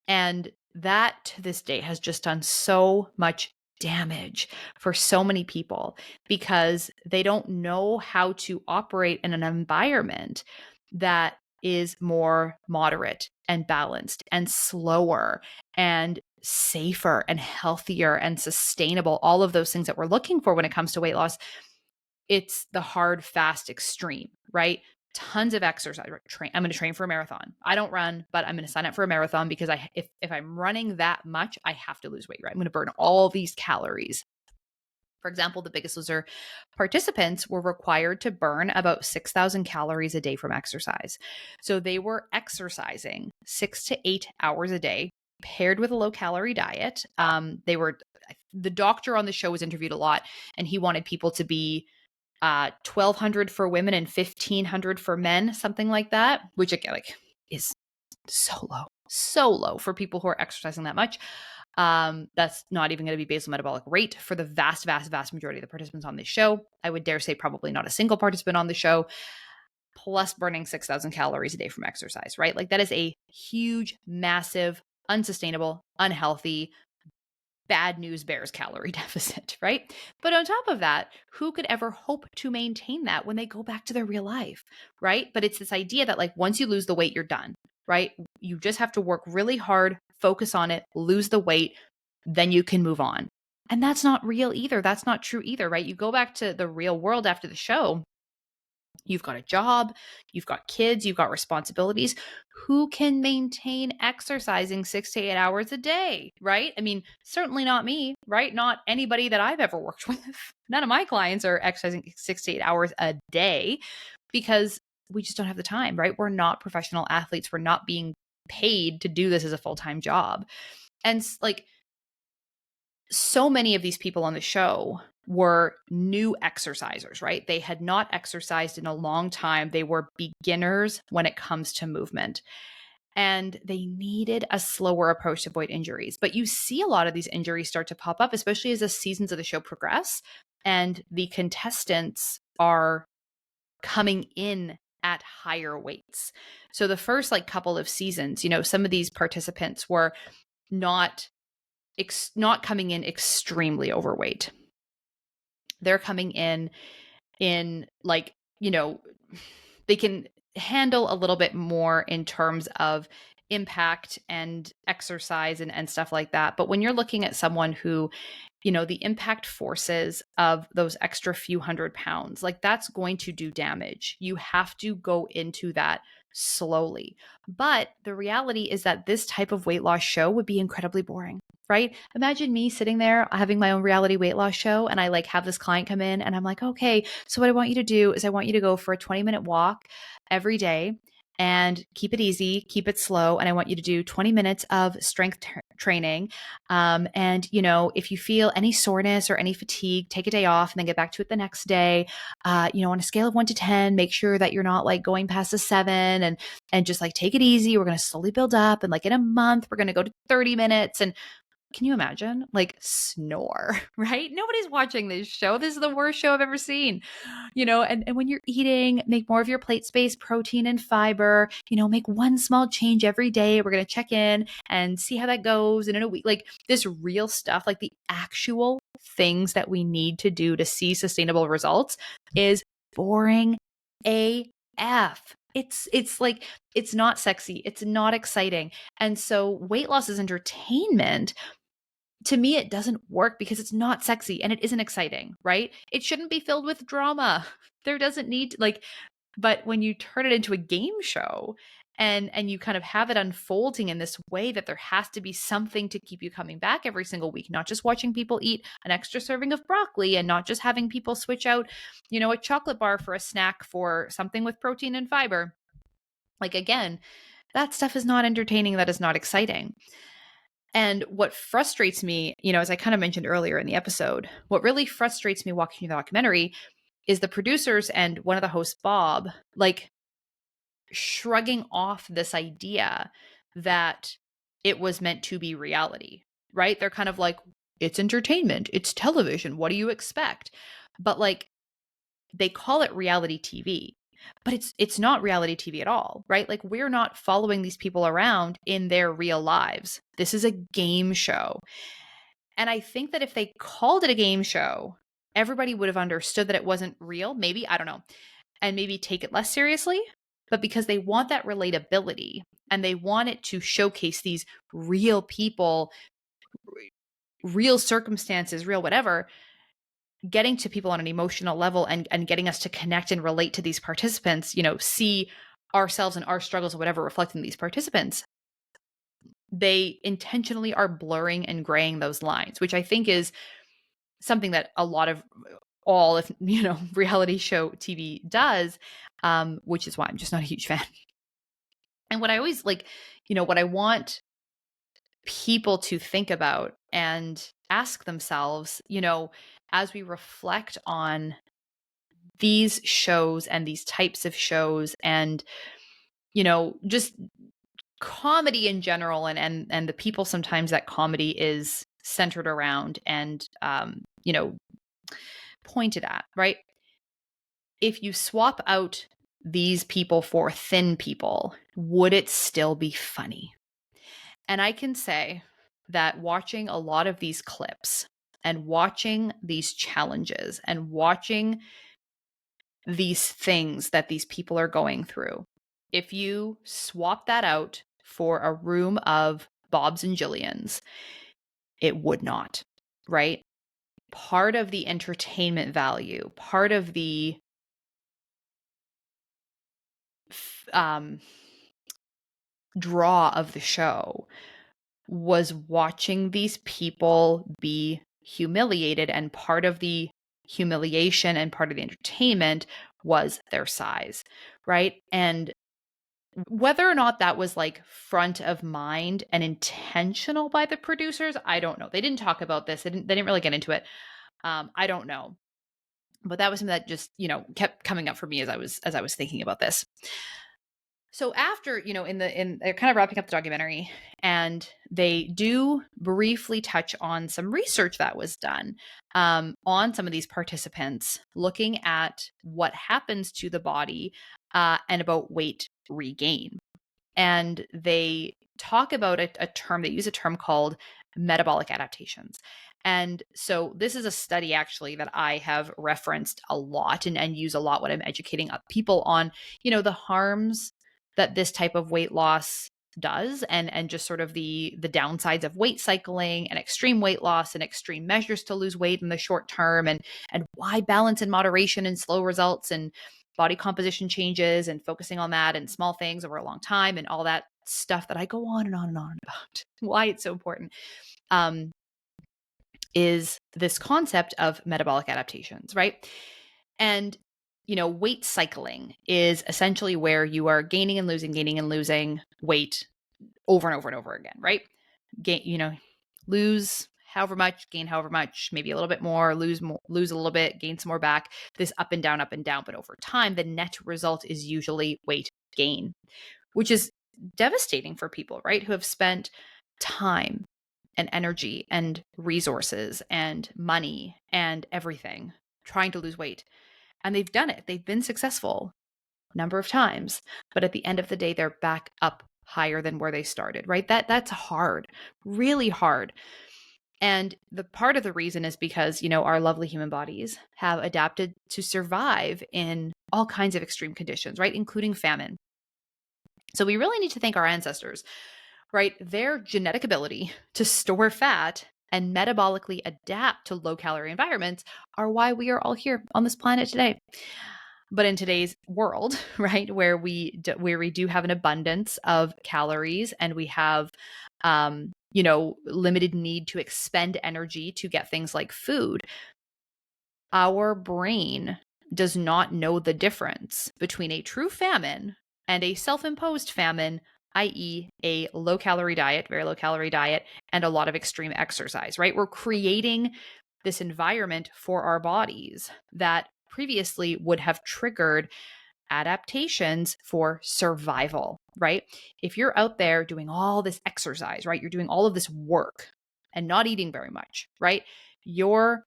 And that to this day has just done so much damage for so many people because they don't know how to operate in an environment that is more moderate and balanced and slower and safer and healthier and sustainable. All of those things that we're looking for when it comes to weight loss. It's the hard, fast, extreme, right? Tons of exercise. I'm going to train for a marathon. I don't run, but I'm going to sign up for a marathon because if I'm running that much, I have to lose weight, right? I'm going to burn all these calories. For example, the Biggest Loser participants were required to burn about 6,000 calories a day from exercise. So they were exercising 6 to 8 hours a day, paired with a low calorie diet. The doctor on the show was interviewed a lot, and he wanted people to be 1,200 for women and 1,500 for men, something like that, which again, like is so low for people who are exercising that much. That's not even going to be basal metabolic rate for the vast, vast, vast majority of the participants on this show. I would dare say probably not a single participant on the show, plus burning 6,000 calories a day from exercise, right? Like that is a huge, massive, unsustainable, unhealthy, bad news bears calorie deficit, right? But on top of that, who could ever hope to maintain that when they go back to their real life, right? But it's this idea that like once you lose the weight, you're done, right? You just have to work really hard, focus on it, lose the weight, then you can move on. And that's not real either. That's not true either, right? You go back to the real world after the show, you've got a job, you've got kids, you've got responsibilities. Who can maintain exercising 6 to 8 hours a day, right? I mean, certainly not me, right? Not anybody that I've ever worked with. None of my clients are exercising 6 to 8 hours a day because we just don't have the time, right? We're not professional athletes. We're not being paid to do this as a full-time job. And like so many of these people on the show were new exercisers, right? They had not exercised in a long time. They were beginners when it comes to movement. And they needed a slower approach to avoid injuries. But you see a lot of these injuries start to pop up, especially as the seasons of the show progress and the contestants are coming in at higher weights. So the first like couple of seasons, some of these participants were not coming in extremely overweight. They're coming in like, they can handle a little bit more in terms of impact and exercise and stuff like that. But when you're looking at someone who, the impact forces of those extra few 100 pounds, like that's going to do damage. You have to go into that slowly. But the reality is that this type of weight loss show would be incredibly boring. Right? Imagine me sitting there having my own reality weight loss show, and I like have this client come in and I'm like, okay, so what I want you to do is I want you to go for a 20-minute walk every day and keep it easy, keep it slow. And I want you to do 20 minutes of strength training. And, if you feel any soreness or any fatigue, take a day off and then get back to it the next day. On a scale of 1 to 10, make sure that you're not like going past a 7 and just like take it easy. We're going to slowly build up. And like in a month, we're going to go to 30 minutes. And can you imagine? Like snore, right? Nobody's watching this show. This is the worst show I've ever seen. And when you're eating, make more of your plate space, protein and fiber, make one small change every day. We're going to check in and see how that goes. And in a week, like this real stuff, like the actual things that we need to do to see sustainable results is boring AF. It's like, it's not sexy. It's not exciting. And so weight loss is entertainment. To me, it doesn't work because it's not sexy and it isn't exciting, right? It shouldn't be filled with drama. There doesn't need but when you turn it into a game show and you kind of have it unfolding in this way that there has to be something to keep you coming back every single week, not just watching people eat an extra serving of broccoli and not just having people switch out, a chocolate bar for a snack for something with protein and fiber. Like again, that stuff is not entertaining. That is not exciting. And what frustrates me, as I kind of mentioned earlier in the episode, what really frustrates me watching the documentary is the producers and one of the hosts, Bob, like shrugging off this idea that it was meant to be reality, right? They're kind of like, it's entertainment, it's television, what do you expect? But like, they call it reality TV. But it's not reality TV at all, right? Like we're not following these people around in their real lives. This is a game show. And I think that if they called it a game show, everybody would have understood that it wasn't real. Maybe, I don't know, and maybe take it less seriously. But because they want that relatability and they want it to showcase these real people, real circumstances, real whatever, getting to people on an emotional level and getting us to connect and relate to these participants, see ourselves and our struggles or whatever reflected in these participants, they intentionally are blurring and graying those lines, which I think is something that a lot of reality show TV does, which is why I'm just not a huge fan. And what I always what I want people to think about and ask themselves, as we reflect on these shows and these types of shows and, just comedy in general and the people sometimes that comedy is centered around and, pointed at, right? If you swap out these people for thin people, would it still be funny? And I can say that watching a lot of these clips and watching these challenges and watching these things that these people are going through, if you swap that out for a room of Bobs and Jillians, it would not, right? Part of the entertainment value, part of the draw of the show was watching these people be humiliated, and part of the humiliation and part of the entertainment was their size, right? And whether or not that was like front of mind and intentional by the producers, I don't know. They didn't talk about this. They didn't really get into it. I don't know. But that was something that just, kept coming up for me as I was thinking about this. So after, they're kind of wrapping up the documentary, and they do briefly touch on some research that was done on some of these participants, looking at what happens to the body and about weight regain. And they talk about a term, they use a term called metabolic adaptations. And so this is a study actually that I have referenced a lot and use a lot when I'm educating people on, the harms that this type of weight loss does and just sort of the downsides of weight cycling and extreme weight loss and extreme measures to lose weight in the short term and why balance and moderation and slow results and body composition changes and focusing on that and small things over a long time and all that stuff that I go on and on and on about why it's so important. Is this concept of metabolic adaptations, right? And, weight cycling is essentially where you are gaining and losing weight over and over and over again, right? Lose however much, gain however much, maybe a little bit more, lose a little bit, gain some more back, this up and down, up and down. But over time, the net result is usually weight gain, which is devastating for people, right? Who have spent time and energy and resources and money and everything trying to lose weight. And they've done it. They've been successful a number of times, but at the end of the day, they're back up higher than where they started, right? That's hard, really hard. And the part of the reason is because, our lovely human bodies have adapted to survive in all kinds of extreme conditions, right? Including famine. So we really need to thank our ancestors, right? Their genetic ability to store fat and metabolically adapt to low calorie environments are why we are all here on this planet today. But in today's world, right, where we do have an abundance of calories and we have, limited need to expend energy to get things like food, our brain does not know the difference between a true famine and a self-imposed famine, i.e., a low calorie diet, very low calorie diet, and a lot of extreme exercise, right? We're creating this environment for our bodies that previously would have triggered adaptations for survival, right? If you're out there doing all this exercise, right? You're doing all of this work and not eating very much, right? Your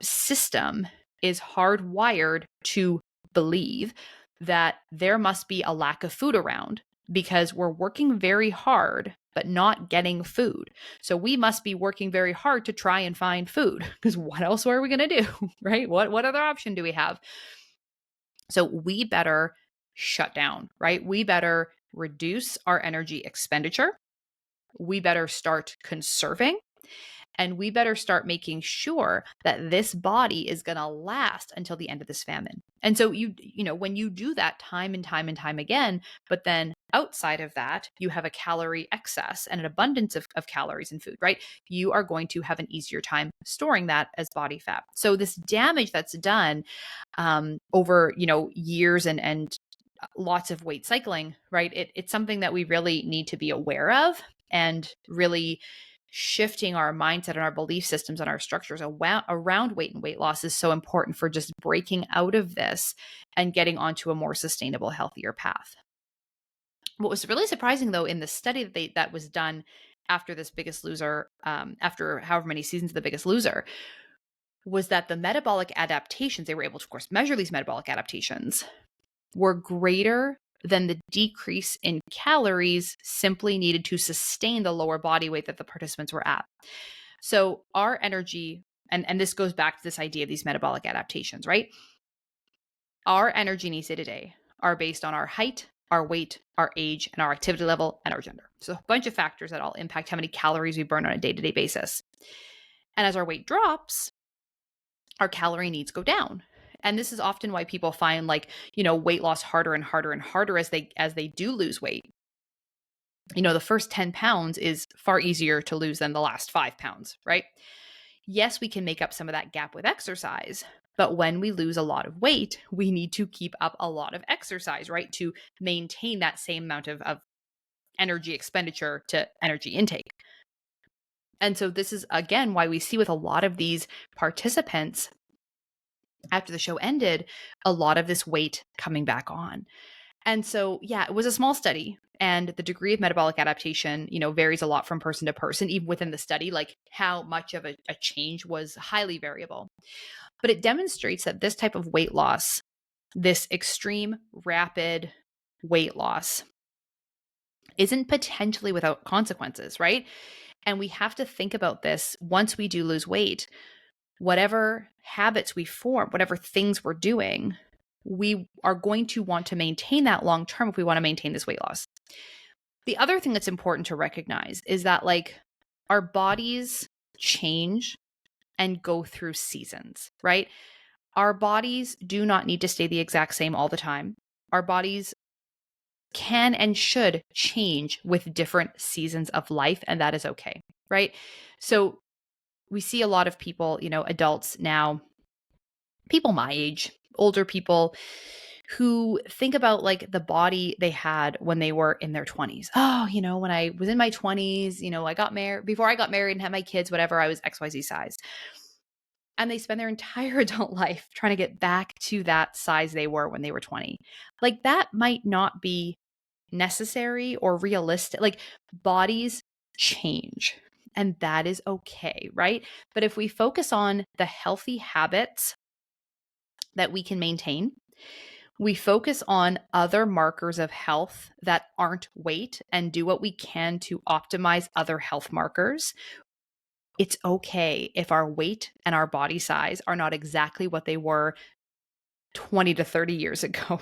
system is hardwired to believe that there must be a lack of food around because we're working very hard but not getting food. So we must be working very hard to try and find food because what else are we going to do, right? What other option do we have? So we better shut down, right? We better reduce our energy expenditure. We better start conserving. And we better start making sure that this body is going to last until the end of this famine. And so when you do that time and time and time again, but then outside of that, you have a calorie excess and an abundance of calories in food, right? You are going to have an easier time storing that as body fat. So this damage that's done over, years and lots of weight cycling, right? It's something that we really need to be aware of and really shifting our mindset and our belief systems and our structures around weight and weight loss is so important for just breaking out of this and getting onto a more sustainable, healthier path. What was really surprising, though, in the study that was done after this Biggest Loser, after however many seasons of The Biggest Loser, was that the metabolic adaptations, they were able to, of course, measure these metabolic adaptations, were greater than the decrease in calories simply needed to sustain the lower body weight that the participants were at. So our energy, and this goes back to this idea of these metabolic adaptations, right? Our energy needs day to day are based on our height, our weight, our age, and our activity level, and our gender. So a bunch of factors that all impact how many calories we burn on a day-to-day basis. And as our weight drops, our calorie needs go down. And this is often why people find weight loss harder and harder and harder as they do lose weight. The first 10 pounds is far easier to lose than the last 5 pounds, right? Yes, we can make up some of that gap with exercise, but when we lose a lot of weight, we need to keep up a lot of exercise, right? To maintain that same amount of energy expenditure to energy intake. And so this is, again, why we see with a lot of these participants after the show ended, a lot of this weight coming back on. And so, yeah, it was a small study and the degree of metabolic adaptation, varies a lot from person to person, even within the study, like how much of a change was highly variable. But it demonstrates that this type of weight loss, this extreme rapid weight loss, isn't potentially without consequences, right? And we have to think about this once we do lose weight, whatever habits we form, whatever things we're doing, we are going to want to maintain that long term if we want to maintain this weight loss. The other thing that's important to recognize is that like our bodies change and go through seasons, right? Our bodies do not need to stay the exact same all the time. Our bodies can and should change with different seasons of life, and that is okay, right? So we see a lot of people, adults now, people my age, older people who think about like the body they had when they were in their 20s. Oh, when I was in my 20s, I got married, before I got married and had my kids, whatever, I was XYZ size. And they spend their entire adult life trying to get back to that size they were when they were 20. Like that might not be necessary or realistic. Like bodies change and that is okay, right? But if we focus on the healthy habits that we can maintain, we focus on other markers of health that aren't weight and do what we can to optimize other health markers. It's okay if our weight and our body size are not exactly what they were 20 to 30 years ago,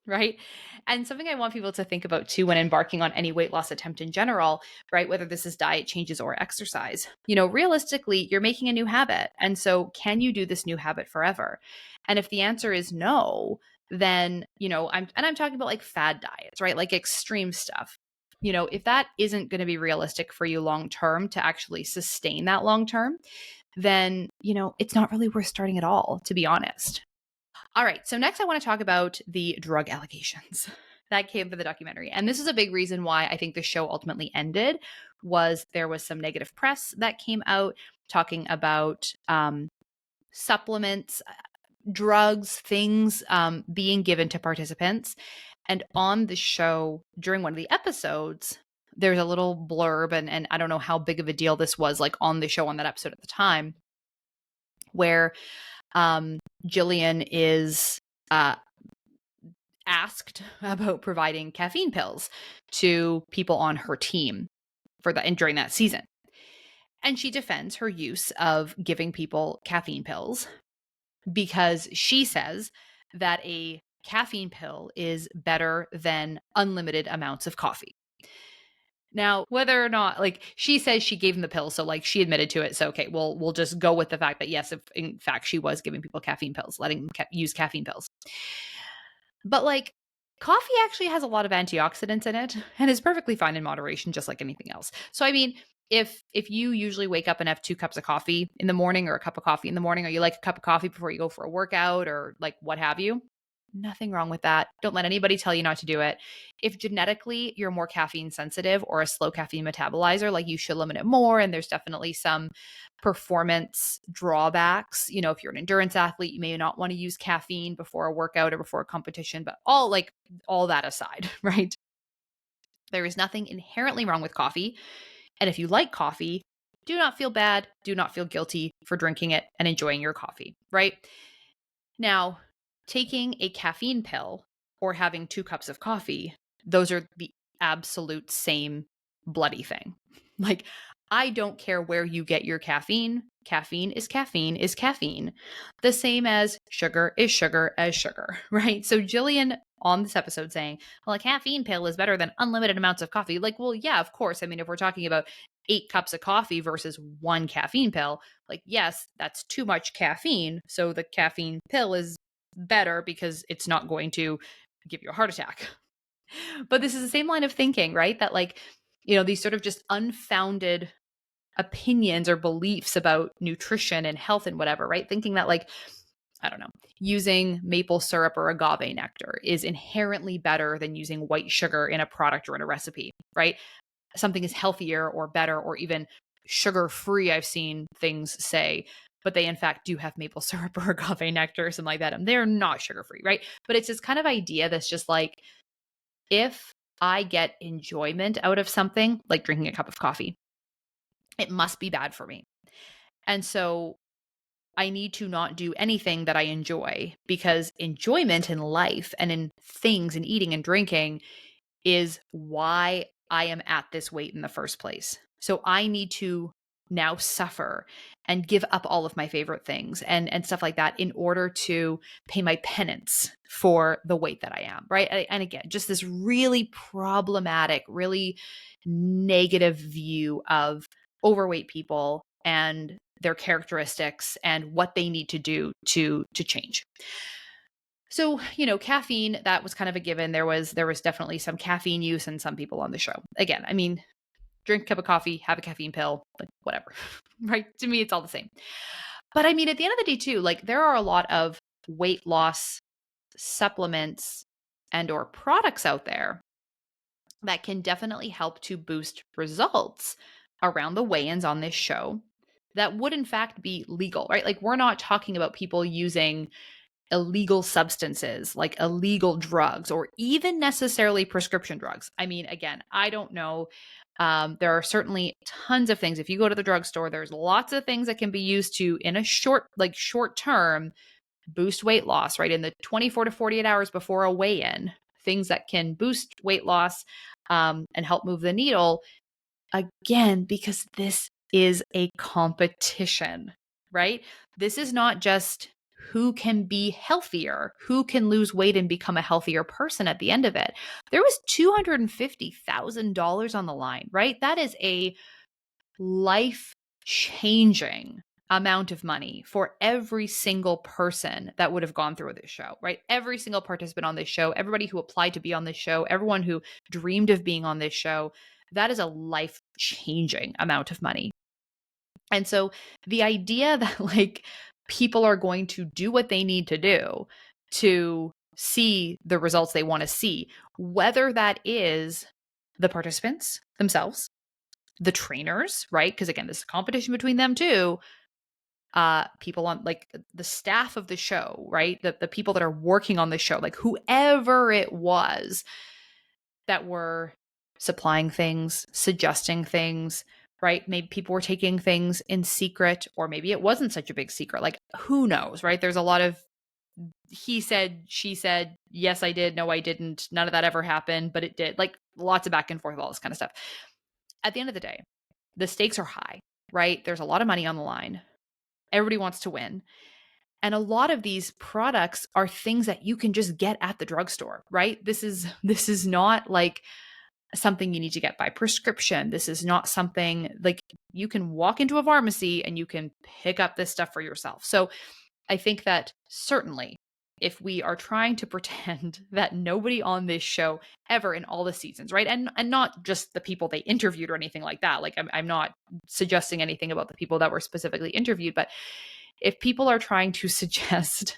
right? And something I want people to think about too when embarking on any weight loss attempt in general, right? Whether this is diet changes or exercise, realistically, you're making a new habit. And so can you do this new habit forever? And if the answer is no, then, I'm talking about like fad diets, right? Like extreme stuff. If that isn't going to be realistic for you long term to actually sustain that long term, then, it's not really worth starting at all, to be honest. All right. So next I want to talk about the drug allegations that came from the documentary. And this is a big reason why I think the show ultimately ended was there was some negative press that came out talking about supplements, drugs, things being given to participants. And on the show, during one of the episodes, there's a little blurb, and I don't know how big of a deal this was like on the show on that episode at the time, where Jillian is asked about providing caffeine pills to people on her team and during that season. And she defends her use of giving people caffeine pills because she says that a caffeine pill is better than unlimited amounts of coffee. Now, whether or not, like, she says she gave him the pill, so like she admitted to it. So okay, we'll just go with the fact that yes, if in fact she was giving people caffeine pills, letting them use caffeine pills. But like, coffee actually has a lot of antioxidants in it and is perfectly fine in moderation, just like anything else. So I mean, if you usually wake up and have 2 cups of coffee in the morning or a cup of coffee in the morning, or you like a cup of coffee before you go for a workout or like what have you, nothing wrong with that. Don't let anybody tell you not to do it. If genetically you're more caffeine sensitive or a slow caffeine metabolizer, like you should limit it more. And there's definitely some performance drawbacks. If you're an endurance athlete, you may not want to use caffeine before a workout or before a competition, but all that aside, right? There is nothing inherently wrong with coffee. And if you like coffee, do not feel bad, do not feel guilty for drinking it and enjoying your coffee, right? Now, taking a caffeine pill or having 2 cups of coffee, those are the absolute same bloody thing. Like, I don't care where you get your caffeine. Caffeine is caffeine is caffeine. The same as sugar is sugar as sugar, right? So Jillian on this episode saying, well, a caffeine pill is better than unlimited amounts of coffee. Like, well, yeah, of course. I mean, if we're talking about 8 cups of coffee versus 1 caffeine pill, like, yes, that's too much caffeine. So the caffeine pill is better because it's not going to give you a heart attack. But this is the same line of thinking, right? That like, these sort of just unfounded opinions or beliefs about nutrition and health and whatever, right? Thinking that like, I don't know, using maple syrup or agave nectar is inherently better than using white sugar in a product or in a recipe, right? Something is healthier or better or even sugar-free, I've seen things say, but they in fact do have maple syrup or agave nectar or something like that. And they're not sugar-free, right? But it's this kind of idea that's just like, if I get enjoyment out of something, like drinking a cup of coffee, it must be bad for me. And so I need to not do anything that I enjoy because enjoyment in life and in things and eating and drinking is why I am at this weight in the first place. So I need to now suffer and give up all of my favorite things and stuff like that in order to pay my penance for the weight that I am, right? And again, just this really problematic, really negative view of overweight people and their characteristics and what they need to do to change. So, caffeine, that was kind of a given. There was definitely some caffeine use in some people on the show. Again, I mean, drink a cup of coffee, have a caffeine pill, like whatever, right? To me, it's all the same. But I mean, at the end of the day, too, like there are a lot of weight loss supplements and or products out there that can definitely help to boost results around the weigh-ins on this show that would in fact be legal, right? Like we're not talking about people using illegal substances like illegal drugs or even necessarily prescription drugs. I mean, again, I don't know. There are certainly tons of things. If you go to the drugstore, there's lots of things that can be used to, in a short term, boost weight loss, right? In the 24 to 48 hours before a weigh in, things that can boost weight loss and help move the needle. Again, because this is a competition, right? This is not just who can be healthier, who can lose weight and become a healthier person at the end of it. There was $250,000 on the line, right? That is a life changing amount of money for every single person that would have gone through this show, right? Every single participant on this show, everybody who applied to be on this show, everyone who dreamed of being on this show, that is a life changing amount of money. And so the idea that like people are going to do what they need to do to see the results they want to see, whether that is the participants themselves, the trainers, right? Because again, this is a competition between them too. People on like the staff of the show, right? The people that are working on the show, like whoever it was that were supplying things, suggesting things, right? Maybe people were taking things in secret, or maybe it wasn't such a big secret. Like, who knows, right? There's a lot of he said, she said, yes, I did, no, I didn't, none of that ever happened, but it did. Like, lots of back and forth, all this kind of stuff. At the end of the day, the stakes are high, right? There's a lot of money on the line. Everybody wants to win. And a lot of these products are things that you can just get at the drugstore, right? This is not like something you need to get by prescription. This is not something like you can walk into a pharmacy and you can pick up this stuff for yourself. So I think that certainly if we are trying to pretend that nobody on this show ever in all the seasons, right? And not just the people they interviewed or anything like that. Like I'm not suggesting anything about the people that were specifically interviewed, but if people are trying to suggest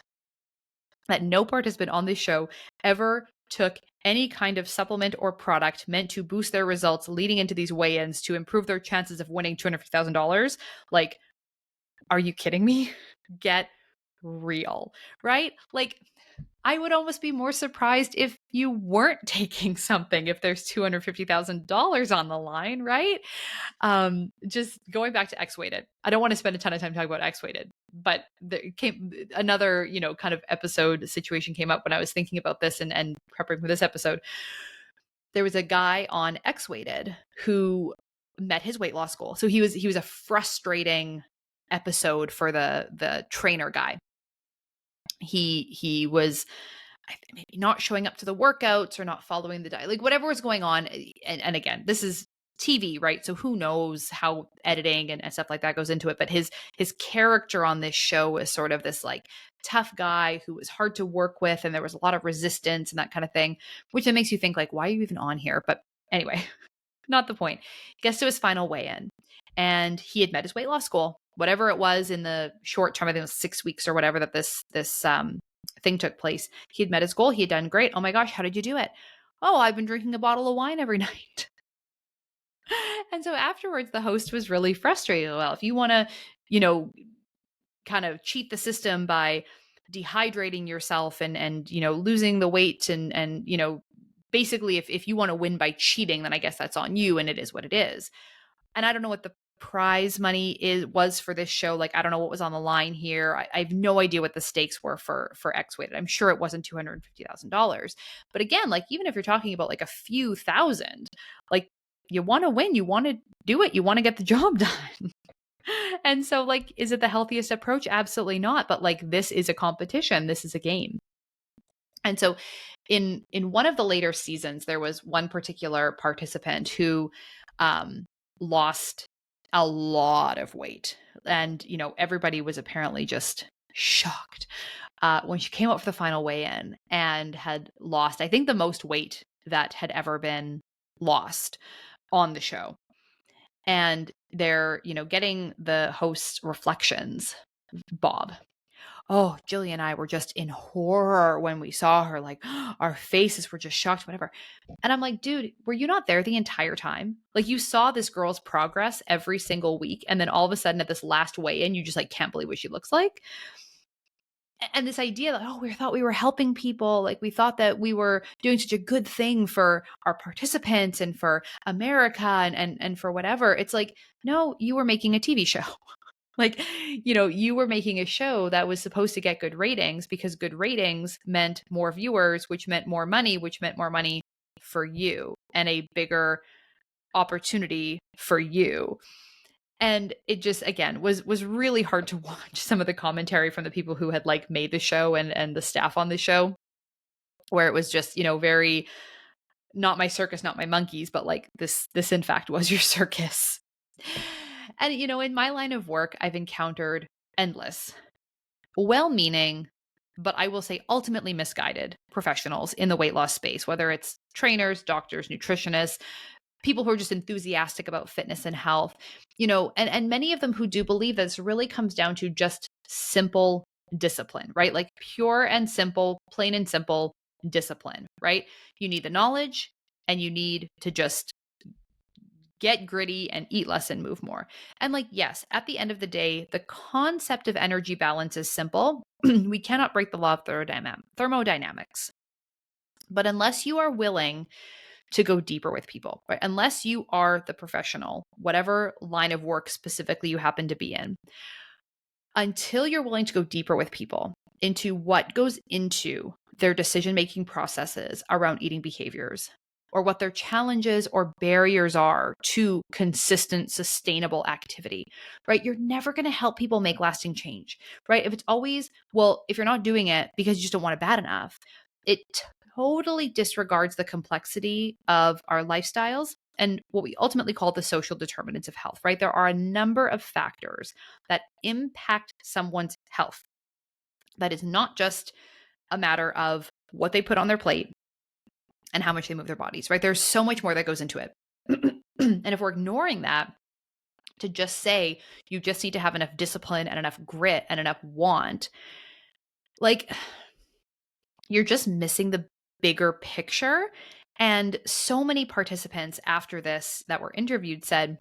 that no participant on this show ever took any kind of supplement or product meant to boost their results leading into these weigh-ins to improve their chances of winning $250,000, like, are you kidding me? Get real, right? Like, I would almost be more surprised if you weren't taking something if there's $250,000 on the line, right? Just going back to X-Weighted. I don't want to spend a ton of time talking about X-Weighted, but there came another, kind of episode situation came up when I was thinking about this and prepping for this episode. There was a guy on X-Weighted who met his weight loss goal. So he was a frustrating episode for the trainer guy. He was maybe not showing up to the workouts or not following the diet, like whatever was going on. And again, this is TV, right? So who knows how editing and stuff like that goes into it. But his character on this show is sort of this like tough guy who was hard to work with, and there was a lot of resistance and that kind of thing, which then makes you think like, why are you even on here? But anyway, not the point. Gets to his final weigh-in, and he had met his weight loss goal, whatever it was in the short term. I think it was 6 weeks or whatever that this thing took place. He had met his goal. He had done great. Oh my gosh, how did you do it? Oh, I've been drinking a bottle of wine every night. And so afterwards, the host was really frustrated. Well, if you want to, kind of cheat the system by dehydrating yourself and losing the weight and basically if you want to win by cheating, then I guess that's on you, and it is what it is. And I don't know what the prize money was for this show. Like, I don't know what was on the line here. I have no idea what the stakes were for X-Weighted. I'm sure it wasn't $250,000. But again, like, even if you're talking about like a few thousand, like, you want to win, you want to do it, you want to get the job done. And so like, is it the healthiest approach? Absolutely not. But like, this is a competition. This is a game. And so in one of the later seasons, there was one particular participant who lost a lot of weight. And, you know, everybody was apparently just shocked when she came up for the final weigh-in and had lost, I think, the most weight that had ever been lost on the show. And they're, you know, getting the host's reflections, Bob. Oh, Jillian and I were just in horror when we saw her. Like, our faces were just shocked, whatever. And I'm like, dude, were you not there the entire time? Like, you saw this girl's progress every single week. And then all of a sudden at this last weigh-in, you just like can't believe what she looks like. And this idea that, oh, we thought we were helping people. Like, we thought that we were doing such a good thing for our participants and for America and for whatever. It's like, no, you were making a TV show. Like, you know, you were making a show that was supposed to get good ratings because good ratings meant more viewers, which meant more money, which meant more money for you and a bigger opportunity for you. And it just, again, was really hard to watch some of the commentary from the people who had like made the show and the staff on the show, where it was just, you know, very not my circus, not my monkeys, but like this in fact was your circus. And, you know, in my line of work, I've encountered endless, well-meaning, but I will say ultimately misguided professionals in the weight loss space, whether it's trainers, doctors, nutritionists, people who are just enthusiastic about fitness and health, you know, and many of them who do believe this really comes down to just simple discipline, right? Like pure and simple, plain and simple discipline, right? You need the knowledge and you need to just get gritty and eat less and move more. And like, yes, at the end of the day, the concept of energy balance is simple. We cannot break the law of thermodynamics. But unless you are willing to go deeper with people, right? Unless you are the professional, whatever line of work specifically you happen to be in, until you're willing to go deeper with people into what goes into their decision-making processes around eating behaviors, or what their challenges or barriers are to consistent, sustainable activity, right? You're never going to help people make lasting change, right? If it's always, well, if you're not doing it because you just don't want it bad enough, it totally disregards the complexity of our lifestyles and what we ultimately call the social determinants of health, right? There are a number of factors that impact someone's health. That is not just a matter of what they put on their plate and how much they move their bodies, right? There's so much more that goes into it. And if we're ignoring that to just say you just need to have enough discipline and enough grit and enough want, like you're just missing the bigger picture. And so many participants after this that were interviewed said,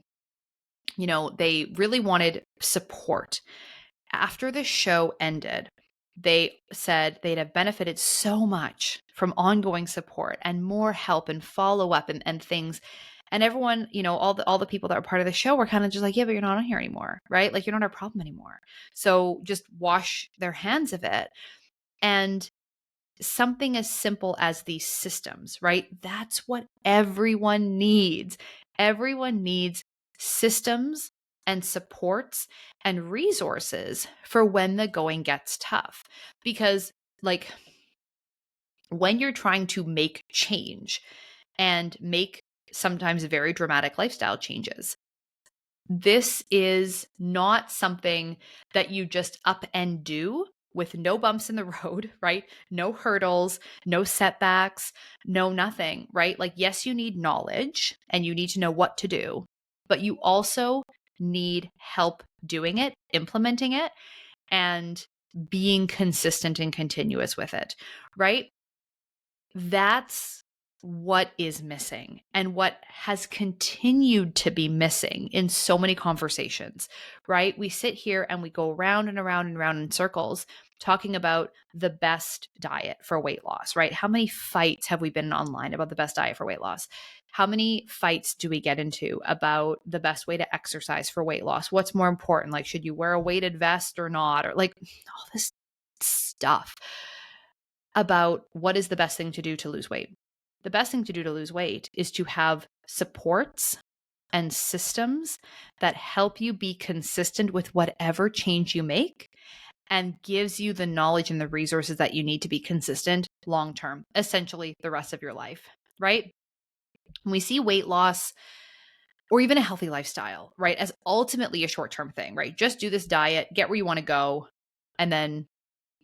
you know, they really wanted support. After the show ended, they said they'd have benefited so much from ongoing support and more help and follow up and things. And everyone, you know, all the people that were part of the show were kind of just like, yeah, but you're not on here anymore, right? Like you're not our problem anymore. So just wash their hands of it. And something as simple as these systems, right? That's what everyone needs. Everyone needs systems and supports and resources for when the going gets tough. Because, like, when you're trying to make change and make sometimes very dramatic lifestyle changes, this is not something that you just up and do with no bumps in the road, right? No hurdles, no setbacks, no nothing, right? Like, yes, you need knowledge and you need to know what to do, but you also need help doing it, implementing it, and being consistent and continuous with it, right? That's what is missing and what has continued to be missing in so many conversations, right? We sit here and we go round and around and around in circles talking about the best diet for weight loss, right? How many fights have we been online about the best diet for weight loss? How many fights do we get into about the best way to exercise for weight loss? What's more important? Like, should you wear a weighted vest or not? Or like all this stuff about what is the best thing to do to lose weight. the best thing to do to lose weight is to have supports and systems that help you be consistent with whatever change you make and gives you the knowledge and the resources that you need to be consistent long term, essentially the rest of your life, right? When we see weight loss or even a healthy lifestyle, right, as ultimately a short term thing, right? Just do this diet, get where you want to go, and then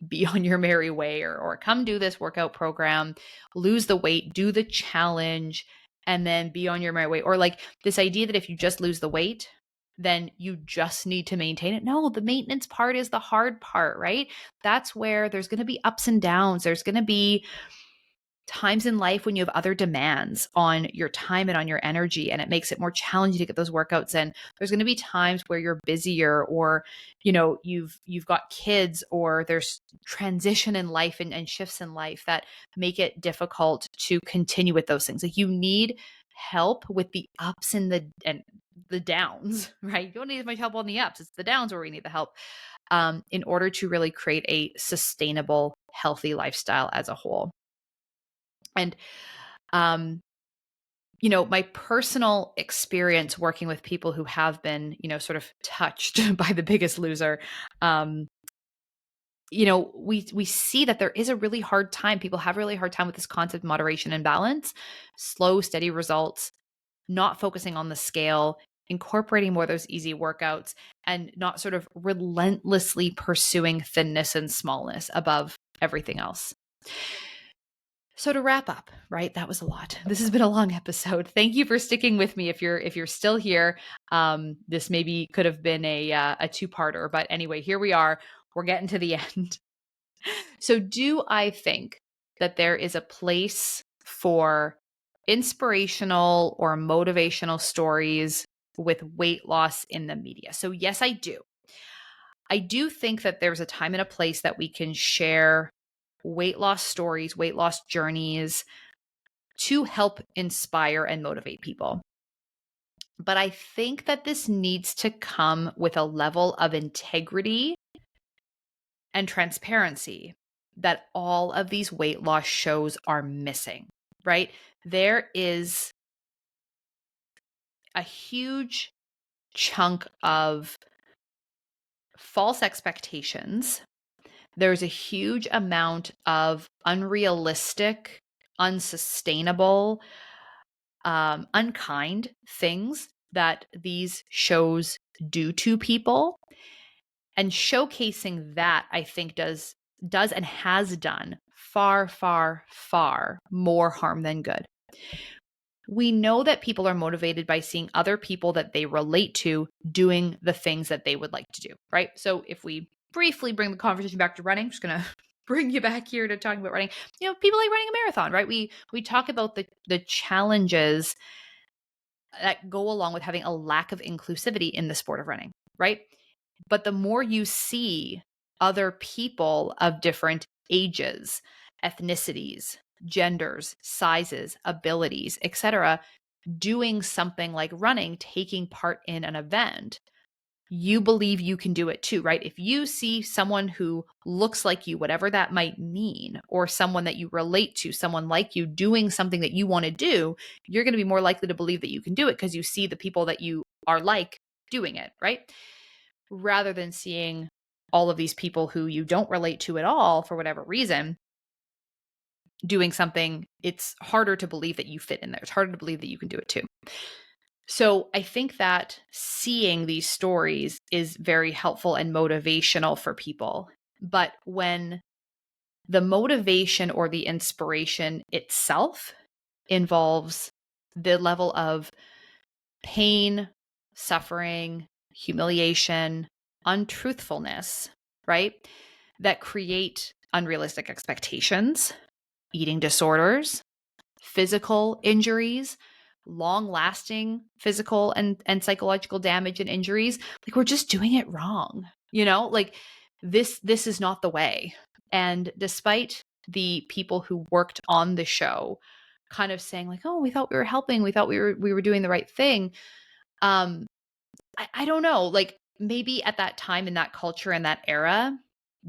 be on your merry way, or come do this workout program, lose the weight, do the challenge, and then be on your merry way. Or like this idea that if you just lose the weight, then you just need to maintain it. No, the maintenance part is the hard part, right? That's where there's going to be ups and downs. There's going to be times in life when you have other demands on your time and on your energy, and it makes it more challenging to get those workouts in. There's going to be times where you're busier, or you've got kids, or there's transition in life and shifts in life that make it difficult to continue with those things. Like, you need help with the ups and the downs, right? You don't need as much help on the ups. It's the downs where we need the help, in order to really create a sustainable, healthy lifestyle as a whole. And, my personal experience working with people who have been, sort of touched by The Biggest Loser, we see that there is a really hard time. People have a really hard time with this concept of moderation and balance, slow, steady results, not focusing on the scale, incorporating more of those easy workouts, and not sort of relentlessly pursuing thinness and smallness above everything else. So to wrap up, right? That was a lot. This has been a long episode. Thank you for sticking with me. If you're still here, this maybe could have been a two-parter, but anyway, here we are. We're getting to the end. So do I think that there is a place for inspirational or motivational stories with weight loss in the media? So yes, I do. I do think that there's a time and a place that we can share weight loss stories, weight loss journeys to help inspire and motivate people. But I think that this needs to come with a level of integrity and transparency that all of these weight loss shows are missing, right? There is a huge chunk of false expectations. There's a huge amount of unrealistic, unsustainable, unkind things that these shows do to people. And showcasing that, I think, does and has done far, far, far more harm than good. We know that people are motivated by seeing other people that they relate to doing the things that they would like to do, right? So if we briefly bring the conversation back to running, I'm just going to bring you back here to talking about running. People like running a marathon, right? We talk about the challenges that go along with having a lack of inclusivity in the sport of running, right? But the more you see other people of different ages, ethnicities, genders, sizes, abilities, etc., doing something like running, taking part in an event, you believe you can do it too, right? If you see someone who looks like you, whatever that might mean, or someone that you relate to, someone like you doing something that you want to do, you're going to be more likely to believe that you can do it because you see the people that you are like doing it, right? Rather than seeing all of these people who you don't relate to at all for whatever reason doing something, it's harder to believe that you fit in there. It's harder to believe that you can do it too. So I think that seeing these stories is very helpful and motivational for people. But when the motivation or the inspiration itself involves the level of pain, suffering, humiliation, untruthfulness, right, that create unrealistic expectations, eating disorders, physical injuries, long-lasting physical and psychological damage and injuries, like, we're just doing it wrong. Like, this is not the way. And despite the people who worked on the show kind of saying like, oh, we thought we were helping, we thought we were doing the right thing, I don't know, like, maybe at that time in that culture in that era,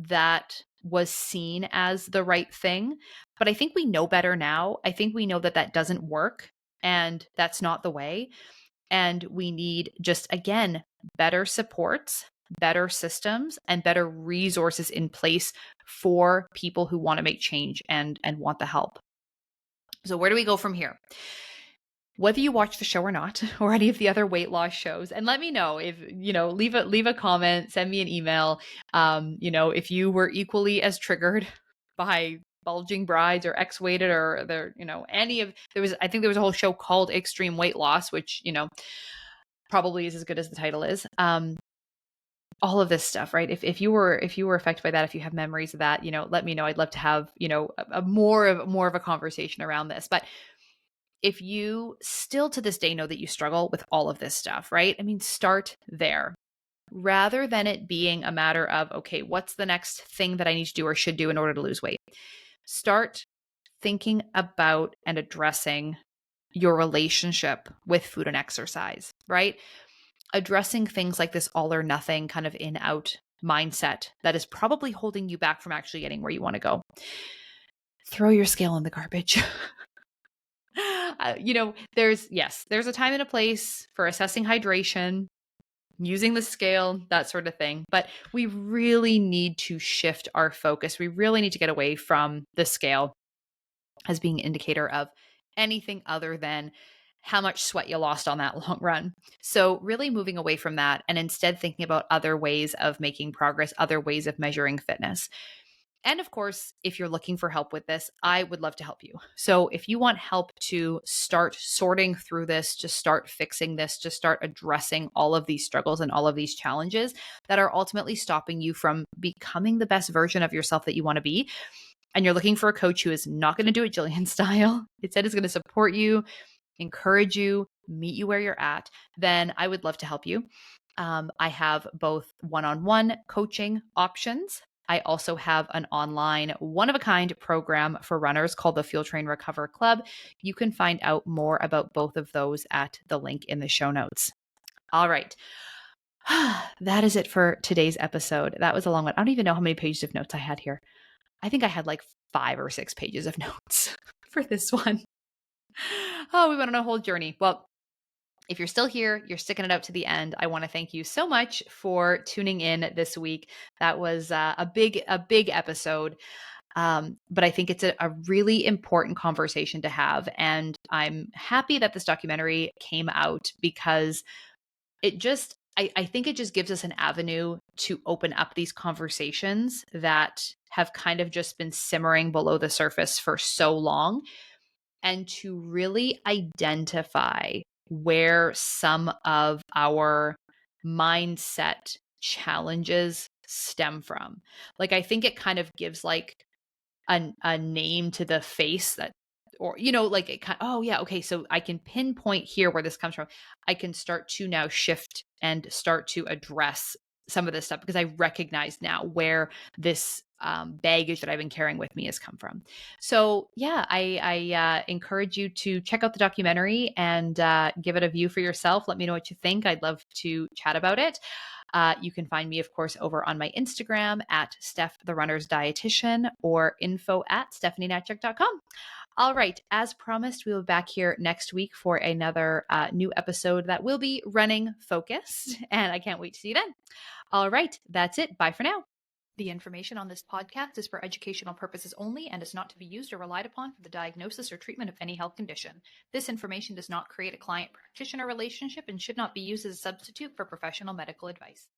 that was seen as the right thing. But I think we know better now. I think we know that that doesn't work and that's not the way. And we need just, again, better supports, better systems, and better resources in place for people who want to make change and want the help. So where do we go from here? Whether you watch the show or not, or any of the other weight loss shows, and let me know if, leave a comment, send me an email. If you were equally as triggered by bulging brides or X-weighted or I think there was a whole show called Extreme Weight Loss, which, probably is as good as the title is. All of this stuff, right? If you were affected by that, if you have memories of that, let me know. I'd love to have, a more of a conversation around this. But if you still to this day know that you struggle with all of this stuff, right? I mean, start there rather than it being a matter of, okay, what's the next thing that I need to do or should do in order to lose weight? Start thinking about and addressing your relationship with food and exercise, right? Addressing things like this all or nothing kind of in out mindset that is probably holding you back from actually getting where you want to go. Throw your scale in the garbage. There's a time and a place for assessing hydration, using the scale, that sort of thing. But we really need to shift our focus. We really need to get away from the scale as being an indicator of anything other than how much sweat you lost on that long run. So really moving away from that and instead thinking about other ways of making progress, other ways of measuring fitness. And of course, if you're looking for help with this, I would love to help you. So if you want help to start sorting through this, to start fixing this, to start addressing all of these struggles and all of these challenges that are ultimately stopping you from becoming the best version of yourself that you want to be, and you're looking for a coach who is not going to do it Jillian style, instead is going to support you, encourage you, meet you where you're at, then I would love to help you. I have both one-on-one coaching options. I also have an online one-of-a-kind program for runners called the Fuel Train Recover Club. You can find out more about both of those at the link in the show notes. All right. That is it for today's episode. That was a long one. I don't even know how many pages of notes I had here. I think I had like 5 or 6 pages of notes for this one. Oh, we went on a whole journey. Well, if you're still here, you're sticking it out to the end, I want to thank you so much for tuning in this week. That was a big episode. But I think it's a really important conversation to have. And I'm happy that this documentary came out because I think it just gives us an avenue to open up these conversations that have kind of just been simmering below the surface for so long, and to really identify where some of our mindset challenges stem from. Like, I think it kind of gives like a name to the face that, or, like it kind of, oh yeah, okay, so I can pinpoint here where this comes from. I can start to now shift and start to address some of this stuff because I recognize now where this baggage that I've been carrying with me has come from. So yeah, I encourage you to check out the documentary and give it a view for yourself. Let me know what you think. I'd love to chat about it. You can find me, of course, over on my Instagram at Steph the Runner's Dietitian or info@stephanienatchuk.com. All right. As promised, we will be back here next week for another new episode that will be running focused, and I can't wait to see you then. All right. That's it. Bye for now. The information on this podcast is for educational purposes only and is not to be used or relied upon for the diagnosis or treatment of any health condition. This information does not create a client-practitioner relationship and should not be used as a substitute for professional medical advice.